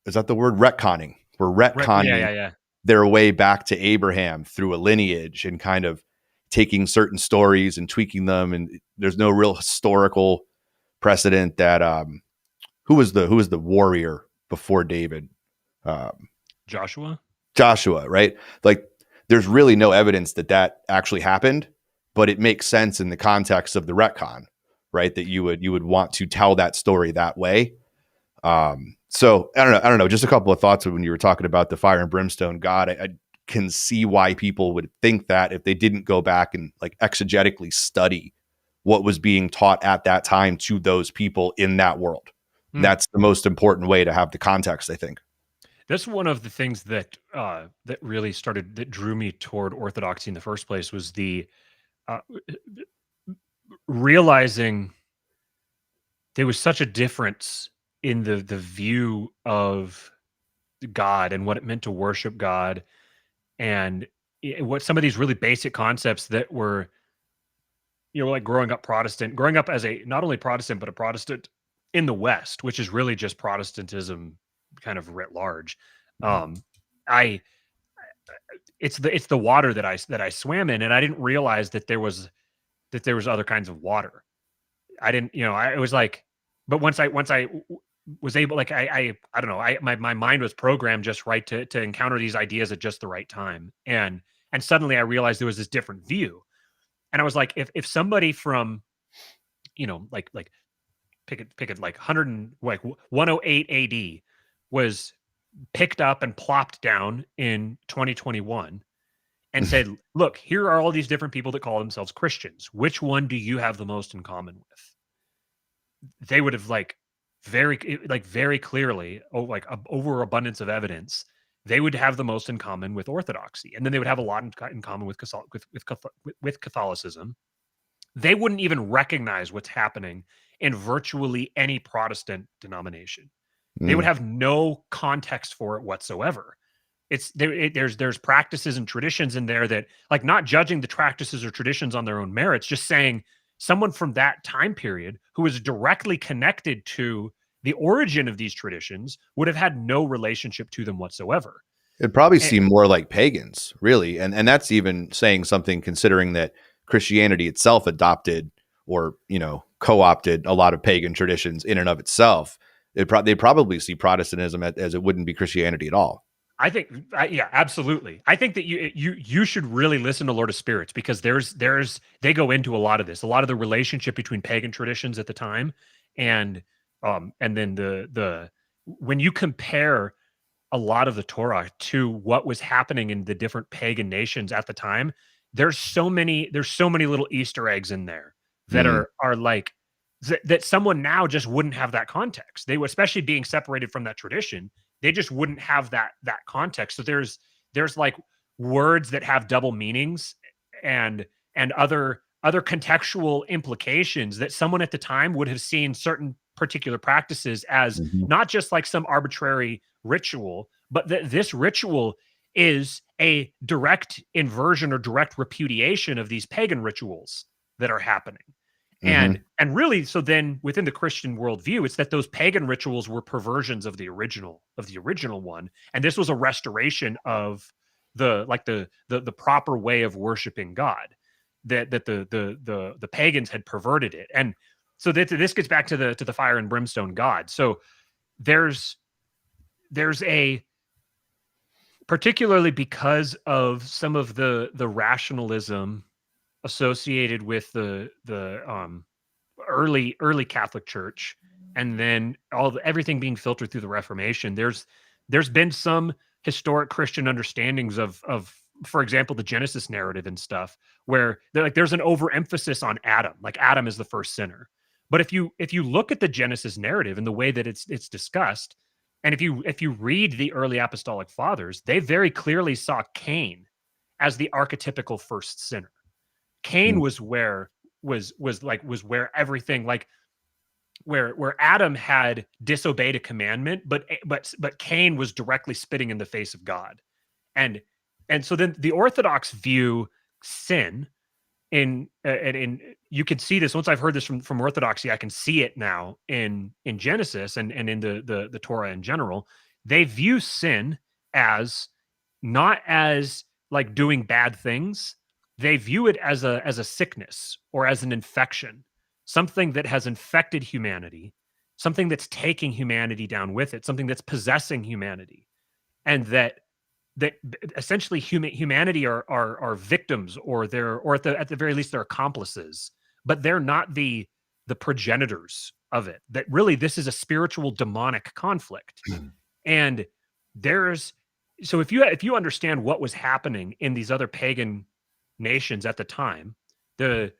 S2: Is that the word? Retconning. We're retconning
S1: Yeah.
S2: their way back to Abraham through a lineage and kind of taking certain stories and tweaking them. And there's no real historical precedent that who was the warrior before David?
S1: Joshua,
S2: right? Like there's really no evidence that actually happened, but it makes sense in the context of the retcon, right? That you would want to tell that story that way. So I don't know. Just a couple of thoughts when you were talking about the fire and brimstone God. I can see why people would think that if they didn't go back and like exegetically study what was being taught at that time to those people in that world. That's the most important way to have the context, I think.
S1: That's one of the things that that really that drew me toward Orthodoxy in the first place, was the realizing there was such a difference in the view of God and what it meant to worship God, and what some of these really basic concepts that were, like growing up as a not only Protestant but a Protestant in the West, which is really just Protestantism kind of writ large. I it's the water that I swam in, and I didn't realize that there was other kinds of water. I didn't, it was like, but once I was able, like, I don't know, my mind was programmed just right to encounter these ideas at just the right time. And suddenly I realized there was this different view. And I was like, if somebody from, like pick it like 108 AD was picked up and plopped down in 2021 and said, look, here are all these different people that call themselves Christians. Which one do you have the most in common with? They would have very clearly, overabundance of evidence, they would have the most in common with Orthodoxy. And then they would have a lot in common with Catholicism. They wouldn't even recognize what's happening in virtually any Protestant denomination. They would have no context for it whatsoever. There's practices and traditions in there that, like, not judging the practices or traditions on their own merits, just saying someone from that time period who is directly connected to the origin of these traditions would have had no relationship to them whatsoever.
S2: It'd probably seem more like pagans, really. And that's even saying something, considering that Christianity itself adopted or, co-opted a lot of pagan traditions in and of itself. They probably see Protestantism as it wouldn't be Christianity at all.
S1: I think, yeah, absolutely. I think that you should really listen to Lord of Spirits, because they go into a lot of this, a lot of the relationship between pagan traditions at the time, and then the when you compare a lot of the Torah to what was happening in the different pagan nations at the time, there's so many little Easter eggs in there that are like that someone now just wouldn't have that context. They would, especially being separated from that tradition, they just wouldn't have that context. So there's like words that have double meanings and other contextual implications that someone at the time would have seen certain particular practices as not just like some arbitrary ritual, but that this ritual is a direct inversion or direct repudiation of these pagan rituals that are happening. And really, so then within the Christian worldview, it's that those pagan rituals were perversions of the original one, and this was a restoration of the proper way of worshiping God. That the pagans had perverted it, and so this gets back to the fire and brimstone God. So there's a, particularly because of some of the rationalism associated with the early Catholic Church, and then everything being filtered through the Reformation. There's been some historic Christian understandings of, for example, the Genesis narrative and stuff, where there's an overemphasis on Adam, like Adam is the first sinner. But if you look at the Genesis narrative and the way that it's discussed, And if you read the early apostolic fathers, they very clearly saw Cain as the archetypical first sinner. Cain was where everything, like where Adam had disobeyed a commandment, but Cain was directly spitting in the face of God. And so then the Orthodox view sin and you can see this once I've heard this from Orthodoxy. I can see it now in Genesis and in the Torah in general. They view sin as not as like doing bad things. They view it as a sickness or as an infection, something that has infected humanity, something that's taking humanity down with it, something that's possessing humanity, and that essentially humanity are victims, or at the very least they're accomplices, but they're not the progenitors of it. That really this is a spiritual demonic conflict. And there's so if you understand what was happening in these other pagan nations at the time, the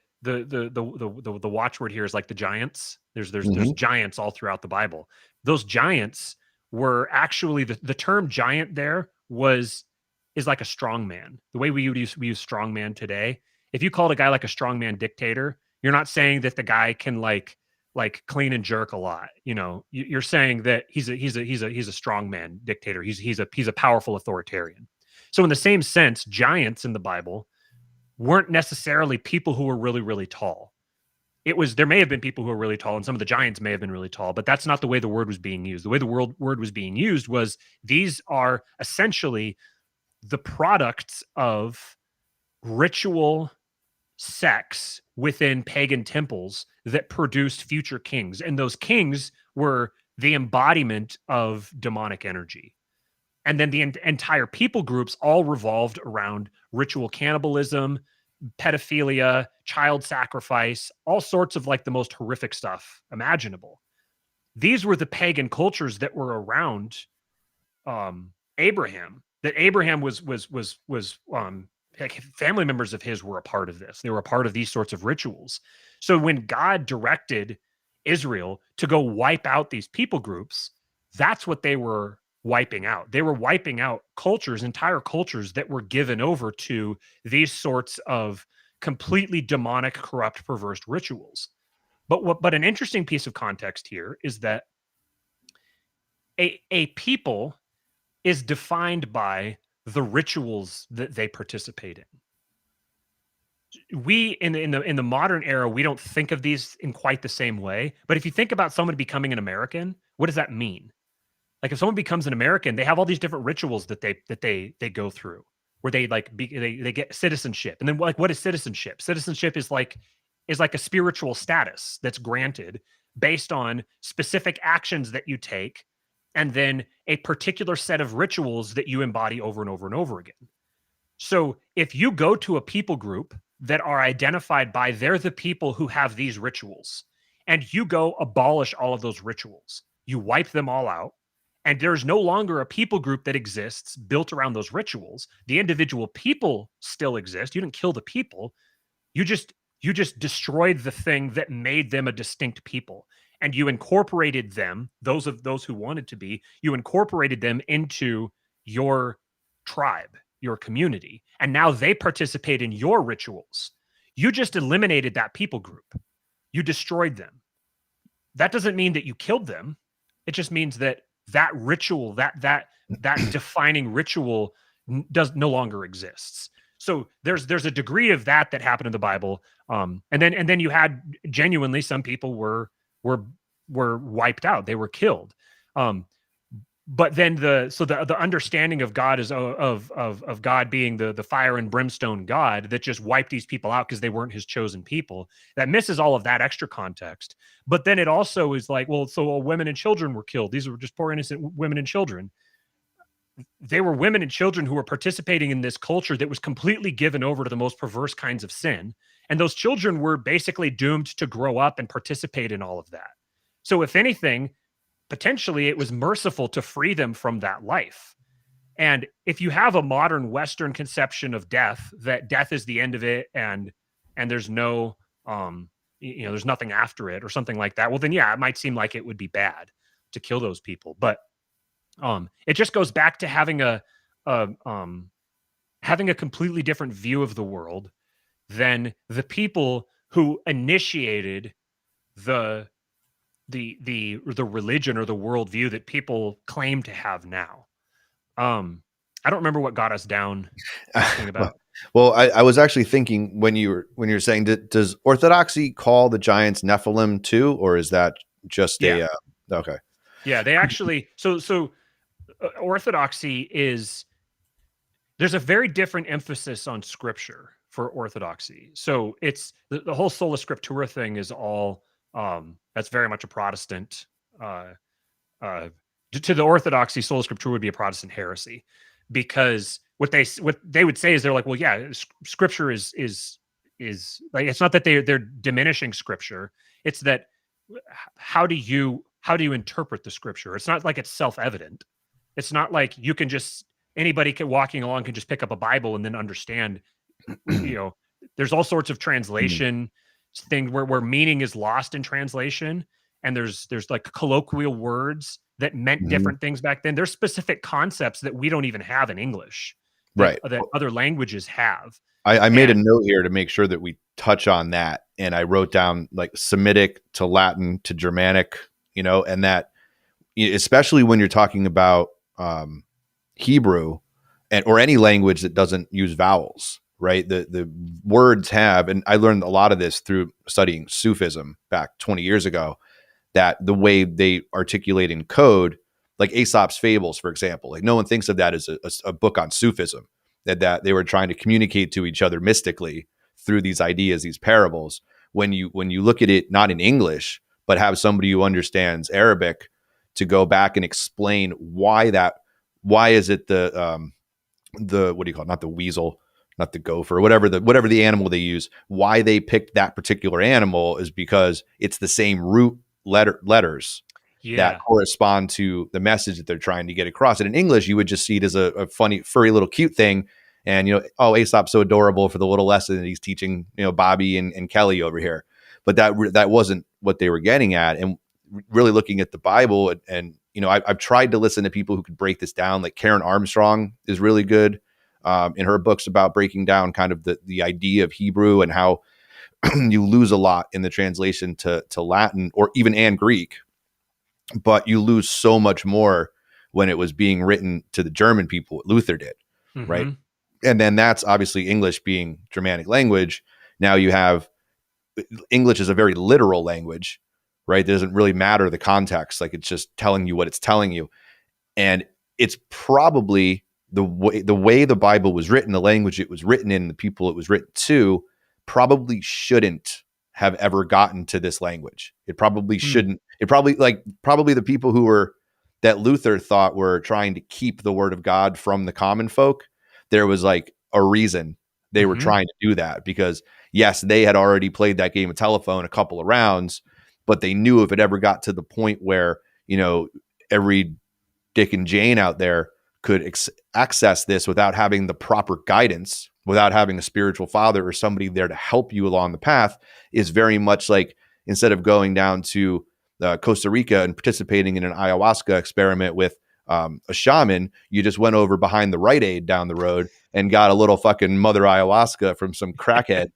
S1: watchword here is like the giants. There's giants all throughout the Bible. Those giants were actually the term giant there is like a strong man. The way we use strong man today. If you called a guy like a strong man dictator, you're not saying that the guy can like clean and jerk a lot. You know, you're saying that he's a strong man dictator. He's a powerful authoritarian. So in the same sense, giants in the Bible weren't necessarily people who were really, really tall. There may have been people who were really tall, and some of the giants may have been really tall, but that's not the way the word was being used. The way the word was being used was these are essentially the products of ritual sex within pagan temples that produced future kings. And those kings were the embodiment of demonic energy. And then the entire people groups all revolved around ritual cannibalism, pedophilia, child sacrifice, all sorts of like the most horrific stuff imaginable. These were the pagan cultures that were around Abraham. That Abraham was family members of his were a part of this. They were a part of these sorts of rituals. So when God directed Israel to go wipe out these people groups, that's what they were wiping out. They were wiping out entire cultures that were given over to these sorts of completely demonic, corrupt, perverse rituals. But an interesting piece of context here is that a people is defined by the rituals that they participate in. We in the modern era, we don't think of these in quite the same way. But if you think about someone becoming an American, what does that mean? Like if someone becomes an American, they have all these different rituals that they go through, where they they get citizenship. And then like, what is citizenship? Citizenship is like a spiritual status that's granted based on specific actions that you take, and then a particular set of rituals that you embody over and over and over again. So if you go to a people group that are identified by they're the people who have these rituals, and you go abolish all of those rituals, you wipe them all out, and there's no longer a people group that exists built around those rituals. The individual people still exist. You didn't kill the people. You just destroyed the thing that made them a distinct people. And you incorporated them, those who wanted to be, you incorporated them into your tribe, your community. And now they participate in your rituals. You just eliminated that people group. You destroyed them. That doesn't mean that you killed them. It just means that ritual, that defining ritual no longer exists. So there's a degree of that happened in the Bible. And then you had genuinely some people were wiped out. They were killed. But then the understanding of God is of God being the fire and brimstone God that just wiped these people out because they weren't his chosen people. That misses all of that extra context. But then it also is like, well, so women and children were killed. These were just poor innocent women and children. They were women and children who were participating in this culture that was completely given over to the most perverse kinds of sin. And those children were basically doomed to grow up and participate in all of that. So if anything, potentially it was merciful to free them from that life. And if you have a modern Western conception of death, that death is the end of it and there's no, there's nothing after it or something like that, well then, yeah, it might seem like it would be bad to kill those people. But It just goes back to having a um, having a completely different view of the world than the people who initiated the the religion or the worldview that people claim to have now. I don't remember what got us down talking
S2: well,
S1: about.
S2: I was actually thinking when you were saying, does Orthodoxy call the giants Nephilim too, or is that just
S1: Yeah,
S2: a okay?
S1: yeah. They actually orthodoxy is there's a very different emphasis on scripture for orthodoxy. So it's the whole sola scriptura thing is all that's very much a Protestant uh, uh, to the orthodoxy. Sola scriptura would be a Protestant heresy because what they would say is they're like, well, yeah, scripture is like it's not that they're diminishing scripture. It's that how do you interpret the scripture? It's not like it's self evident. It's not like you can just anybody can walking along can just pick up a Bible and then understand. You know, there's all sorts of
S2: Mm,
S1: translation things where meaning is lost in translation, and there's like colloquial words that meant
S2: mhm.
S1: different things back then. There's specific concepts that we don't even have in English
S2: Right.
S1: that other languages have,
S2: I made a
S1: and
S2: note here to make sure that we touch on that, and I wrote down like Semitic to Latin to Germanic, and that especially when you're talking about Hebrew and or any language that doesn't use vowels, right? The words have, and I learned a lot of this through studying Sufism back 20 years ago, that the way they articulate in code, like Aesop's Fables, for example, like no one thinks of that as a book on Sufism, that they were trying to communicate to each other mystically through these ideas, these parables. When you look at it not in English, but have somebody who understands Arabic to go back and explain why is it the what do you call it? Not the weasel, not the gopher, whatever the animal they use, why they picked that particular animal is because it's the same root letters that
S1: yeah,
S2: correspond to the message that they're trying to get across. And in English, you would just see it as a funny, furry little cute thing. And, oh, Aesop's so adorable for the little lesson that he's teaching, Bobby and Kelly over here. But that wasn't what they were getting at. And really looking at the Bible and I've tried to listen to people who could break this down. Like Karen Armstrong is really good in her books about breaking down kind of the idea of Hebrew and how you lose a lot in the translation to Latin or even and Greek, but you lose so much more when it was being written to the German people, what Luther did, right?
S1: hmm
S2: And then that's obviously English being Germanic language. Now you have English is a very literal language, right? It doesn't really matter the context. Like it's just telling you what it's telling you. And it's probably the way the Bible was written, the language it was written in, the people it was written to, probably shouldn't have ever gotten to this language. It probably shouldn't. It probably the people who were that Luther thought were trying to keep the word of God from the common folk. There was like a reason they were
S1: hmm
S2: trying to do that because yes, they had already played that game of telephone a couple of rounds, but they knew if it ever got to the point where, every Dick and Jane out there could access this without having the proper guidance, without having a spiritual father or somebody there to help you along the path, is very much like instead of going down to Costa Rica and participating in an ayahuasca experiment with a shaman, you just went over behind the Rite Aid down the road and got a little fucking mother ayahuasca from some crackhead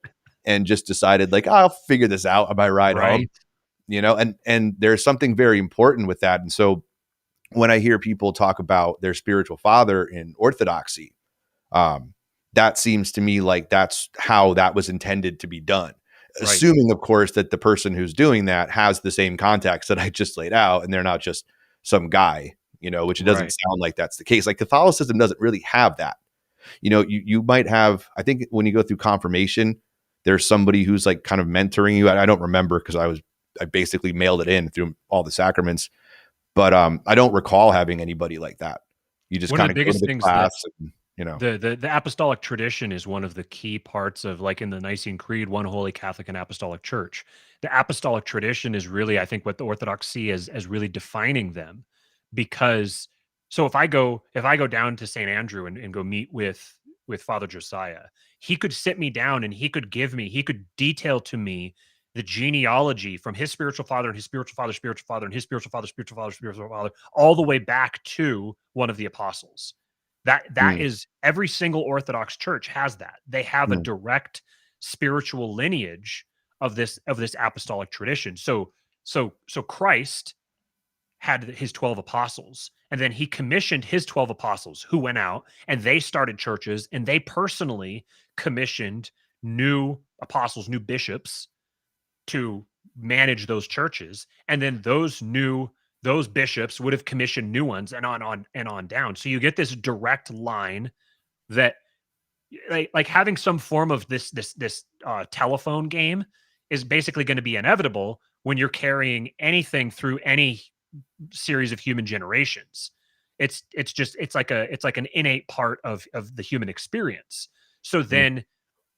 S2: and just decided like, I'll figure this out on my ride home,
S1: right.
S2: and there's something very important with that. And so when I hear people talk about their spiritual father in Orthodoxy, um, that seems to me like that's how that was intended to be done.
S1: Right.
S2: Assuming, of course, that the person who's doing that has the same context that I just laid out, and they're not just some guy, which it doesn't
S1: Right.
S2: sound like that's the case. Like Catholicism doesn't really have that. You might have, I think when you go through confirmation, there's somebody who's like kind of mentoring you. I don't remember because I basically mailed it in through all the sacraments, but I don't recall having anybody like that. You just
S1: One of
S2: kind
S1: the
S2: of go to
S1: biggest
S2: the
S1: things that
S2: class and.
S1: the apostolic tradition is one of the key parts of, like in the Nicene Creed, one holy Catholic and apostolic church. The apostolic tradition is really, I think, what the Orthodox see as really defining them. Because so if I go down to St. Andrew and go meet with Father Josiah, he could sit me down and he could detail to me the genealogy from his spiritual father and his spiritual father, spiritual father, and his spiritual father, spiritual father, spiritual father, all the way back to one of the apostles. That
S2: Mm,
S1: is, every single Orthodox church has that. They have a
S2: mm,
S1: direct spiritual lineage of this apostolic tradition. So Christ had his 12 apostles, and then he commissioned his 12 apostles who went out and they started churches, and they personally commissioned new apostles, new bishops to manage those churches, and then those bishops would have commissioned new ones, and on down. So you get this direct line that, like having some form of this telephone game is basically going to be inevitable when you're carrying anything through any series of human generations. It's like an innate part of the human experience. So
S2: mm.
S1: then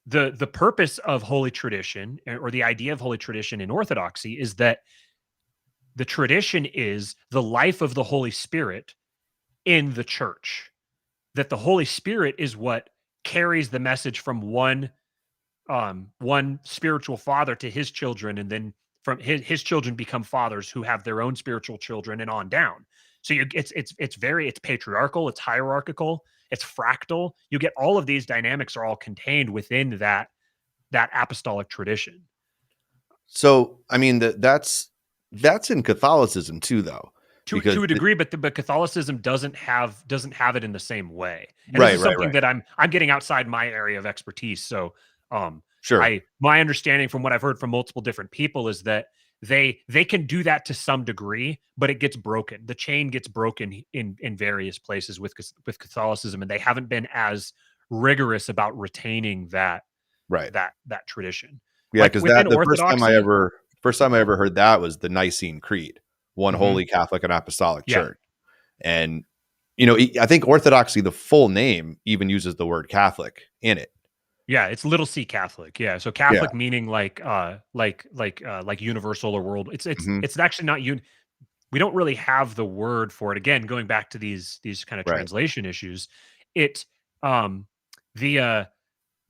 S1: the purpose of holy tradition, or the idea of holy tradition in Orthodoxy, is that the tradition is the life of the Holy Spirit in the church. That the Holy Spirit is what carries the message from one spiritual father to his children, and then from his children become fathers who have their own spiritual children, and on down. So it's patriarchal, it's hierarchical, it's fractal. You get all of these dynamics are all contained within that apostolic tradition.
S2: So, I mean, that's in Catholicism too, though, because
S1: To a degree, but Catholicism doesn't have it in the same way. And this
S2: right,
S1: is
S2: right,
S1: something
S2: right,
S1: that I'm getting outside my area of expertise. So
S2: sure,
S1: I my understanding from what I've heard from multiple different people is that they can do that to some degree, but it gets broken. The chain gets broken in various places with Catholicism, and they haven't been as rigorous about retaining
S2: right,
S1: that tradition.
S2: yeah,
S1: Like
S2: because
S1: within
S2: that the
S1: Orthodoxy,
S2: first time I ever heard that was the Nicene Creed, one
S1: mhm,
S2: holy Catholic and Apostolic
S1: yeah.
S2: Church, and I think Orthodoxy, the full name, even uses the word Catholic in it.
S1: Yeah, it's little c Catholic. Yeah, so
S2: Yeah,
S1: Catholic meaning like universal or world.
S2: hmm,
S1: It's actually not we don't really have the word for it. Again, going back to these kind of
S2: right,
S1: translation issues, it um the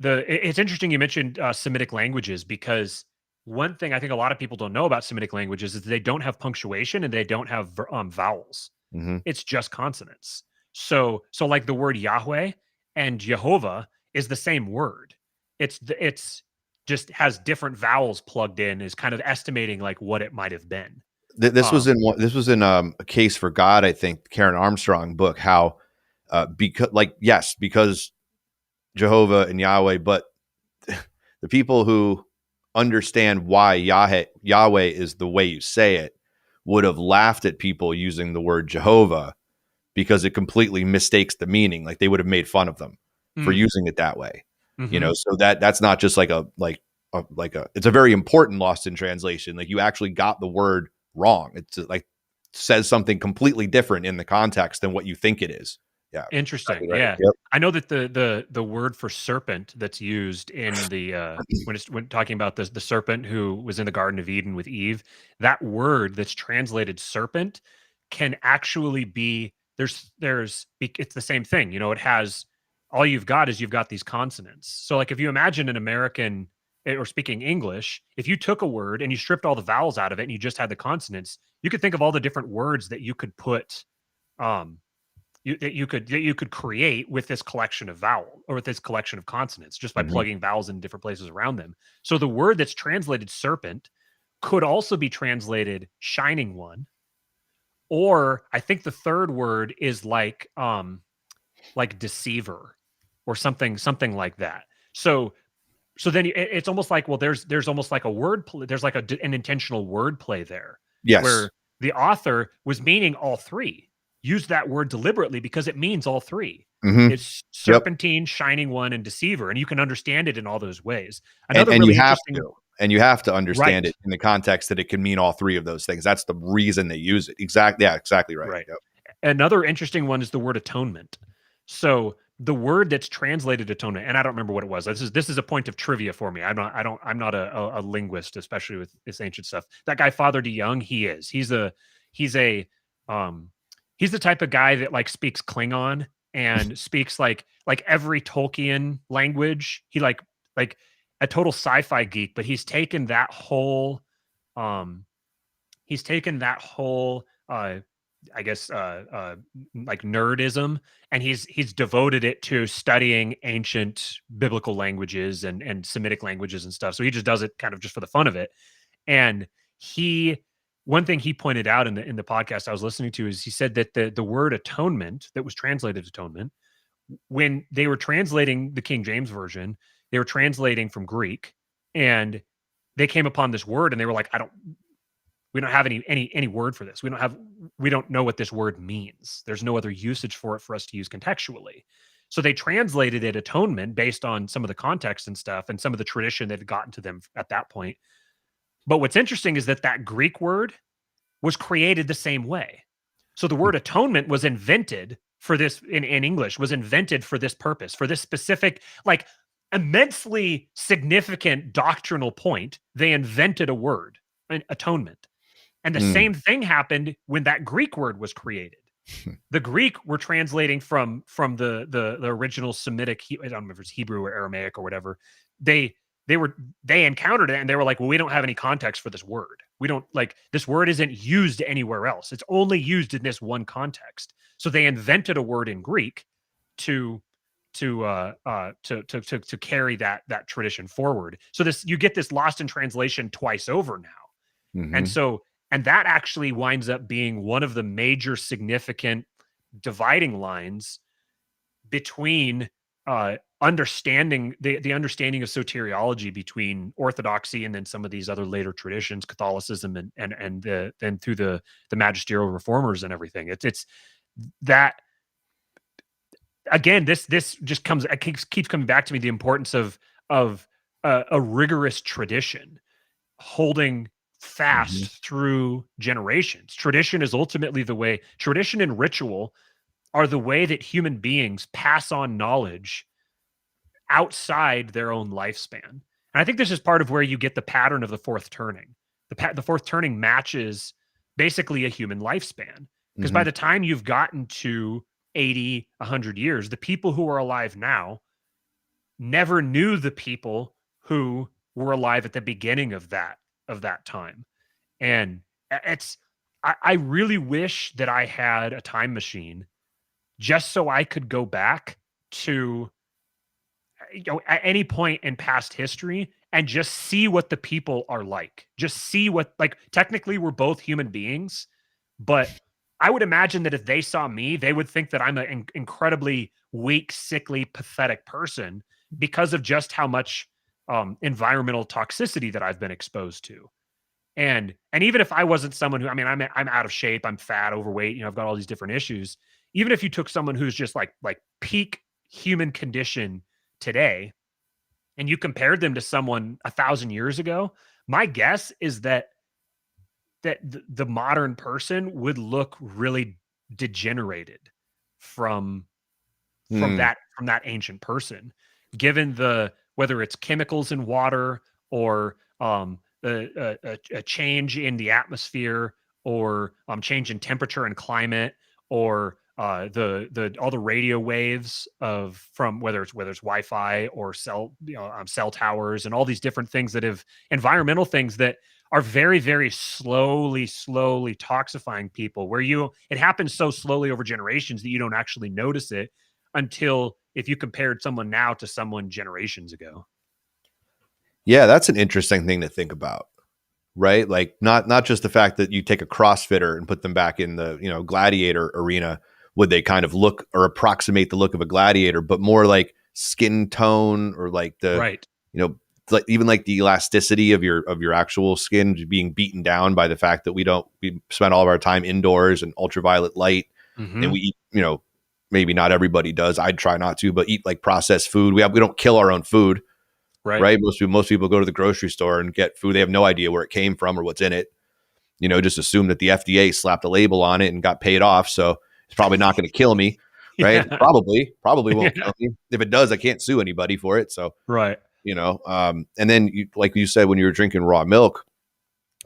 S1: it's interesting you mentioned Semitic languages, because one thing I think a lot of people don't know about Semitic languages is they don't have punctuation and they don't have vowels.
S2: hmm.
S1: It's just consonants. So like the word Yahweh and Jehovah is the same word. It's just has different vowels plugged in, is kind of estimating like what it might have been. Um,
S2: This was in A Case for God, I think, Karen Armstrong book. How because yes, because Jehovah and Yahweh, but the people who understand why Yahweh is the way you say it would have laughed at people using the word Jehovah because it completely mistakes the meaning. Like they would have made fun of them for
S1: mm,
S2: using it that way.
S1: mhm.
S2: So that's not just like a it's a very important lost in translation. Like you actually got the word wrong. It's like says something completely different in the context than what you think it is. Yeah,
S1: Interesting.
S2: exactly right.
S1: Yeah.
S2: Yep.
S1: I know that the word for serpent that's used in the when talking about the serpent who was in the Garden of Eden with Eve, that word that's translated serpent can actually be it's the same thing. It has, all you've got is you've got these consonants. So like if you imagine an American or speaking English, if you took a word and you stripped all the vowels out of it and you just had the consonants, you could think of all the different words that you could put um that you could create with this collection of vowel, or with this collection of consonants, just by
S2: Mhm.
S1: plugging vowels in different places around them. So the word that's translated serpent could also be translated shining one, or I think the third word is like deceiver, or something like that. So then it's almost like, well, there's almost like a word there's like an intentional word play there,
S2: Yes.
S1: where the author was meaning all three, used that word deliberately because it means all three.
S2: Hmm.
S1: It's
S2: Yep.
S1: serpentine, shining one, and deceiver, and you can understand it in all those ways.
S2: and
S1: Another
S2: and you
S1: really
S2: have
S1: interesting,
S2: to and you have to understand
S1: right,
S2: it in the context that it can mean all three of those things. That's the reason they use it. Exactly. Yeah, exactly right.
S1: right.
S2: Yep.
S1: Another interesting one is the word atonement. So the word that's translated atonement, and I don't remember what it was. This is a point of trivia for me. I'm not a linguist, especially with this ancient stuff. That guy Father DeYoung, he is. He's a um he's the type of guy that like speaks Klingon and speaks like every Tolkien language. He like a total sci-fi geek, but he's taken that whole um he's taken that whole I guess like nerdism, and he's devoted it to studying ancient biblical languages and Semitic languages and stuff. So he just does it kind of just for the fun of it. And he one thing he pointed out in the podcast I was listening to is he said that the word atonement, that was translated atonement, when they were translating the King James version, they were translating from Greek, and they came upon this word and they were like, we don't have any word for this. We don't know what this word means. There's no other usage for it for us to use contextually. So they translated it atonement based on some of the context and stuff and some of the tradition that had gotten to them at that point. But what's interesting is that Greek word was created the same way. So the word atonement was invented for this in English, was invented for this purpose, for this specific, like, immensely significant doctrinal point. They invented a word, an atonement. And the same thing happened when that Greek word was created. The Greek were translating from the original Semitic, I don't remember if it's Hebrew or Aramaic or whatever. They encountered it and they were like, well, we don't have any context for this word. We don't, like, this word isn't used anywhere else. It's only used in this one context. So they invented a word in Greek to carry that tradition forward. So you get this lost in translation twice over now.
S2: Mm-hmm.
S1: And that actually winds up being one of the major significant dividing lines between understanding the understanding of soteriology between Orthodoxy and then some of these other later traditions, Catholicism and then through the magisterial reformers and everything. It's that, again, this just keeps coming back to me, the importance of a rigorous tradition holding fast through generations. Tradition is ultimately the way. Tradition and ritual are the way that human beings pass on knowledge outside their own lifespan. And I think this is part of where you get the pattern of the fourth turning. The fourth turning matches basically a human lifespan, because by the time you've gotten to 80, 100 years, the people who are alive now never knew the people who were alive at the beginning of that time. And I really wish that I had a time machine just so I could go back to, at any point in past history and just see what the people are like. Just see what, like, technically we're both human beings, but I would imagine that if they saw me, they would think that I'm an incredibly weak, sickly, pathetic person because of just how much environmental toxicity that I've been exposed to. And even if I wasn't someone who, I mean, I'm out of shape, I'm fat, overweight, I've got all these different issues. Even if you took someone who's just like peak human condition today, and you compared them to someone 1,000 years ago, my guess is that the modern person would look really degenerated from that ancient person, given whether it's chemicals in water or a change in the atmosphere or change in temperature and climate, or all the radio waves from whether it's Wi-Fi or cell towers and all these different things that have environmental things that are very, very slowly toxifying people, where it happens so slowly over generations that you don't actually notice it until if you compared someone now to someone generations ago.
S2: Yeah, that's an interesting thing to think about, right? Like not just the fact that you take a CrossFitter and put them back in the, gladiator arena, would they kind of look or approximate the look of a gladiator, but more like skin tone or like the,
S1: right.
S2: Like even like the elasticity of your actual skin being beaten down by the fact that we spend all of our time indoors and ultraviolet light, and we eat, maybe not everybody does. I'd try not to, but eat like processed food. We don't kill our own food. Right. Most people go to the grocery store and get food. They have no idea where it came from or what's in it. Just assume that the FDA slapped a label on it and got paid off. So it's probably not going to kill me. Right. Yeah. Probably won't kill me. If it does, I can't sue anybody for it. So,
S1: right.
S2: And then like you said, when you were drinking raw milk,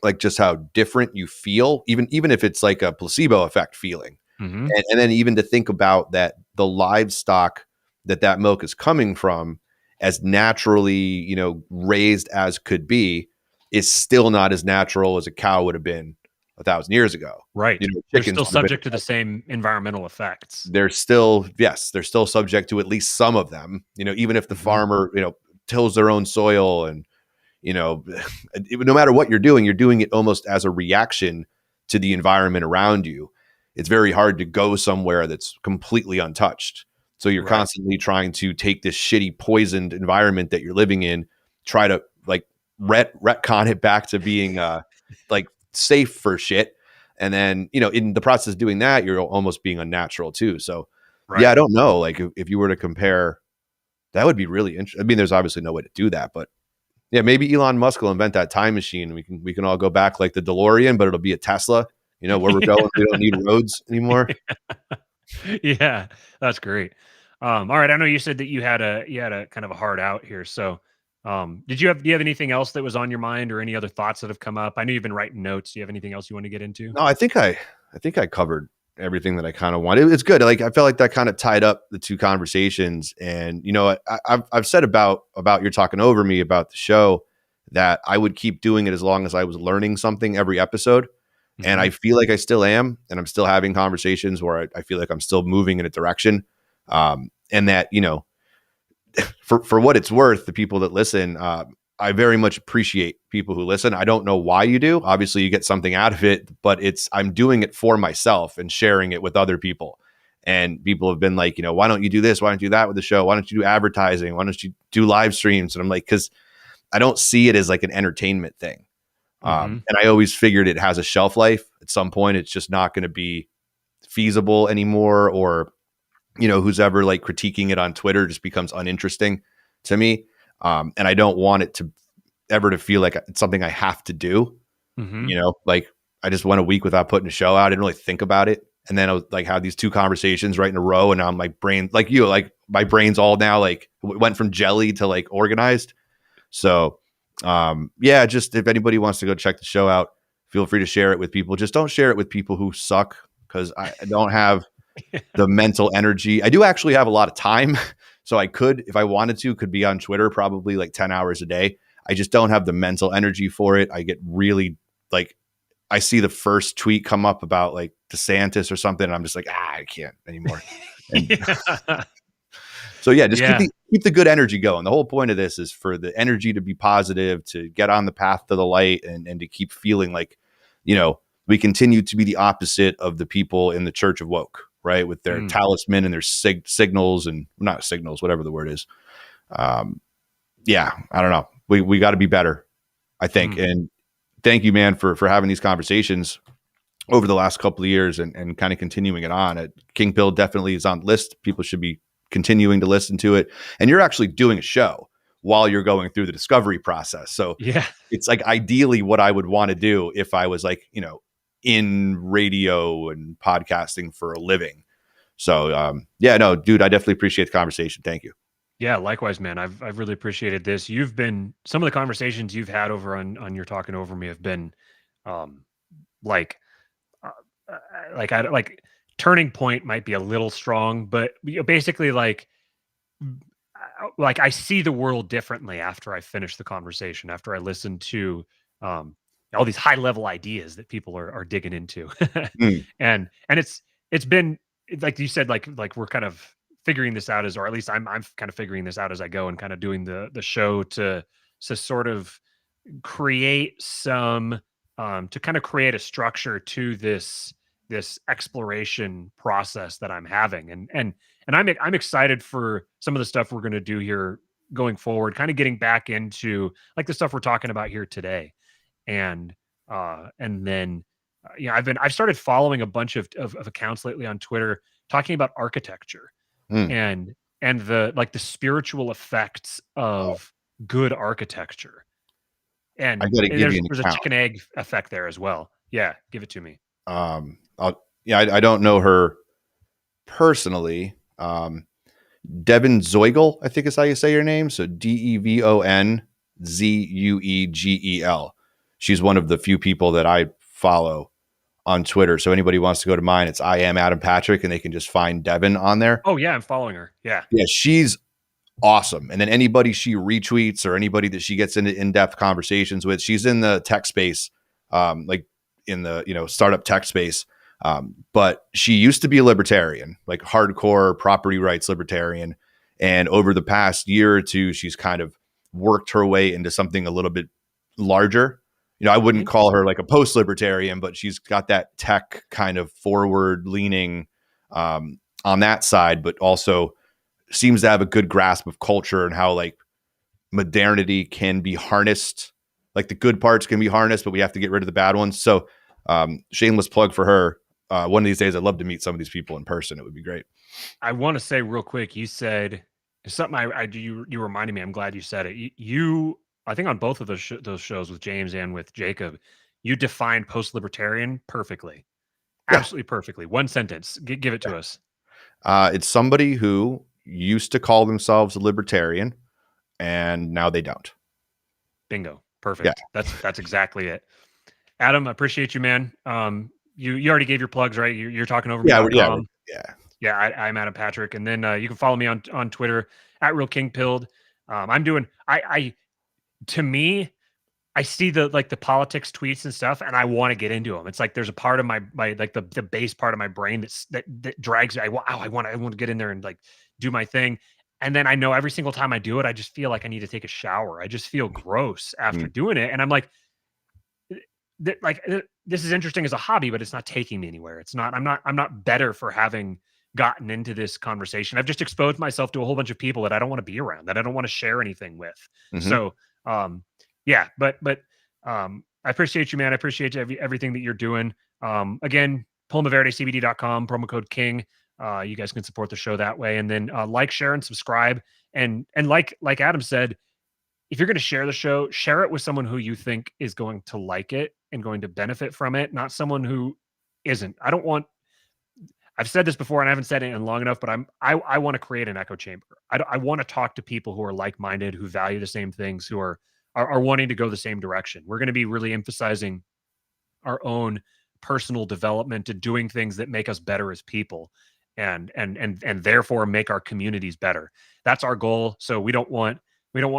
S2: like just how different you feel, even if it's like a placebo effect feeling. And then even to think about that, the livestock that milk is coming from, as naturally, raised as could be, is still not as natural as a cow would have been 1,000 years ago.
S1: Right. They're
S2: Chickens
S1: still
S2: would have been,
S1: subject to the same environmental effects.
S2: they're still, yes, they're still subject to at least some of them, even if the farmer, tills their own soil and, no matter what you're doing it almost as a reaction to the environment around you. It's very hard to go somewhere that's completely untouched. So you're constantly trying to take this shitty poisoned environment that you're living in, try to like retcon it back to being like safe for shit. And then, in the process of doing that, you're almost being unnatural too. So yeah, I don't know. Like if you were to compare, that would be really interesting. I mean, there's obviously no way to do that, but yeah, maybe Elon Musk will invent that time machine. We can all go back like the DeLorean, but it'll be a Tesla. Where we're going, we don't need roads anymore.
S1: Yeah, that's great. All right, I know you said that you had a kind of a hard out here. So, do you have anything else that was on your mind, or any other thoughts that have come up? I know you've been writing notes. Do you have anything else you want to get into?
S2: No, I think I covered everything that I kind of wanted. It's good. Like I felt like that kind of tied up the two conversations. And I've said about you're talking over me about the show that I would keep doing it as long as I was learning something every episode. And I feel like I still am, and I'm still having conversations where I feel like I'm still moving in a direction. And that, for what it's worth, the people that listen, I very much appreciate people who listen. I don't know why you do. Obviously you get something out of it, but I'm doing it for myself and sharing it with other people. And people have been like, why don't you do this? Why don't you do that with the show? Why don't you do advertising? Why don't you do live streams? And I'm like, cause I don't see it as like an entertainment thing. And I always figured it has a shelf life. At some point, it's just not going to be feasible anymore, or, who's ever like critiquing it on Twitter just becomes uninteresting to me. And I don't want it to ever to feel like it's something I have to do. Like I just went a week without putting a show out. I didn't really think about it. And then I was like, had these two conversations right in a row. And now my brain, like my brain's all now like went from jelly to like organized. So yeah, just if anybody wants to go check the show out, feel free to share it with people. Just don't share it with people who suck, because I don't have the mental energy. I do actually have a lot of time. So I could, if I wanted to, could be on Twitter probably like 10 hours a day. I just don't have the mental energy for it. I get really like, I see the first tweet come up about like DeSantis or something, and I'm just like, I can't anymore. So yeah, just keep the good energy going. The whole point of this is for the energy to be positive, to get on the path to the light, and to keep feeling like, we continue to be the opposite of the people in the Church of Woke, right? With their talisman and their signals, and not signals, whatever the word is. Yeah, I don't know. We got to be better, I think. And thank you, man, for having these conversations over the last couple of years and kind of continuing it on. King Pill definitely is on the list. People should be continuing to listen to it. And you're actually doing a show while you're going through the discovery process. So yeah, it's like ideally what I would want to do if I was like, in radio and podcasting for a living. So yeah, no, dude, I definitely appreciate the conversation. Thank you.
S1: Yeah, likewise, man. I've really appreciated this. You've been, some of the conversations you've had over on your Talking Over Me have been like turning point might be a little strong, but basically like I see the world differently after I finish the conversation, after I listen to all these high level ideas that people are digging into. and it's been, like you said, like we're kind of figuring this out, or at least I'm kind of figuring this out as I go, and kind of doing the show to sort of create some to kind of create a structure to this exploration process that I'm having. And I'm excited for some of the stuff we're going to do here going forward, kind of getting back into like the stuff we're talking about here today. And then I've started following a bunch of accounts lately on Twitter talking about architecture and the spiritual effects of good architecture. And
S2: I gotta give you
S1: there's a chicken egg effect there as well. Yeah, give it to me.
S2: I don't know her personally. Devon Zeugel, I think is how you say your name. So DEVONZUEGEL. She's one of the few people that I follow on Twitter. So anybody wants to go to mine, it's I am Adam Patrick, and they can just find Devon on there.
S1: Oh yeah, I'm following her. Yeah.
S2: Yeah, she's awesome. And then anybody she retweets or anybody that she gets into in-depth conversations with, she's in the tech space, like in the, startup tech space. But she used to be a libertarian, like hardcore property rights libertarian. And over the past year or two, she's kind of worked her way into something a little bit larger. I wouldn't call her like a post-libertarian, but she's got that tech kind of forward-leaning on that side, but also seems to have a good grasp of culture and how like modernity can be harnessed. Like the good parts can be harnessed, but we have to get rid of the bad ones. So shameless plug for her. One of these days, I'd love to meet some of these people in person. It would be great.
S1: I want to say real quick, you said something you reminded me. I'm glad you said it. You I think on both of those shows with James and with Jacob, you defined post-libertarian perfectly.
S2: Yeah.
S1: Absolutely perfectly. One sentence. Give it to us.
S2: It's somebody who used to call themselves a libertarian and now they don't.
S1: Bingo. Perfect. Yeah. That's exactly it. Adam, I appreciate you, man. You already gave your plugs, right? You're talking over me. Yeah. I'm Adam Patrick, and then you can follow me on Twitter at RealKingPilled. I'm doing. To me, I see the politics tweets and stuff, and I want to get into them. It's like there's a part of my like the base part of my brain that drags me. I want to get in there and like do my thing. And then I know every single time I do it, I just feel like I need to take a shower. I just feel gross after doing it, and I'm like, this is interesting as a hobby, but it's not taking me anywhere. It's not. I'm not better for having gotten into this conversation. I've just exposed myself to a whole bunch of people that I don't want to be around, that I don't want to share anything with. So, yeah, but I appreciate you, man. I appreciate everything that you're doing. Again, PalmaVerdeCBD.com, promo code King. You guys can support the show that way. And then like, share, and subscribe. And like Adam said, if you're going to share the show, share it with someone who you think is going to like it and going to benefit from it, not someone who isn't. I've said this before and I haven't said it in long enough, but I want to create an echo chamber. I want to talk to people who are like-minded, who value the same things, who are wanting to go the same direction. We're going to be really emphasizing our own personal development and doing things that make us better as people and therefore make our communities better. That's our goal. So we don't want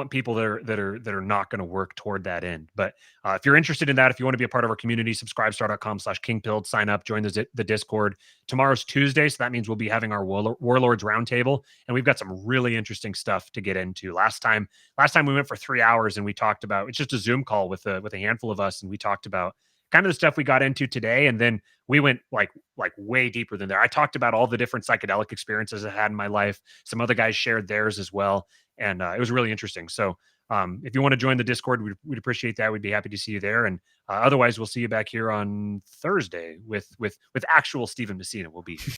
S1: people that are not going to work toward that end. But if you're interested in that, if you want to be a part of our community, subscribestar.com/kingpilled, sign up, join the Discord. Tomorrow's Tuesday, so that means we'll be having our Warlords Roundtable, and we've got some really interesting stuff to get into. Last time we went for 3 hours and we talked about, it's just a Zoom call with a handful of us, and we talked about kind of the stuff we got into today, and then we went like way deeper than there. I talked about all the different psychedelic experiences I had in my life. Some other guys shared theirs as well. And it was really interesting. So if you want to join the Discord, we'd appreciate that. We'd be happy to see you there. And otherwise, we'll see you back here on Thursday with actual Stephen Messina. We'll be here.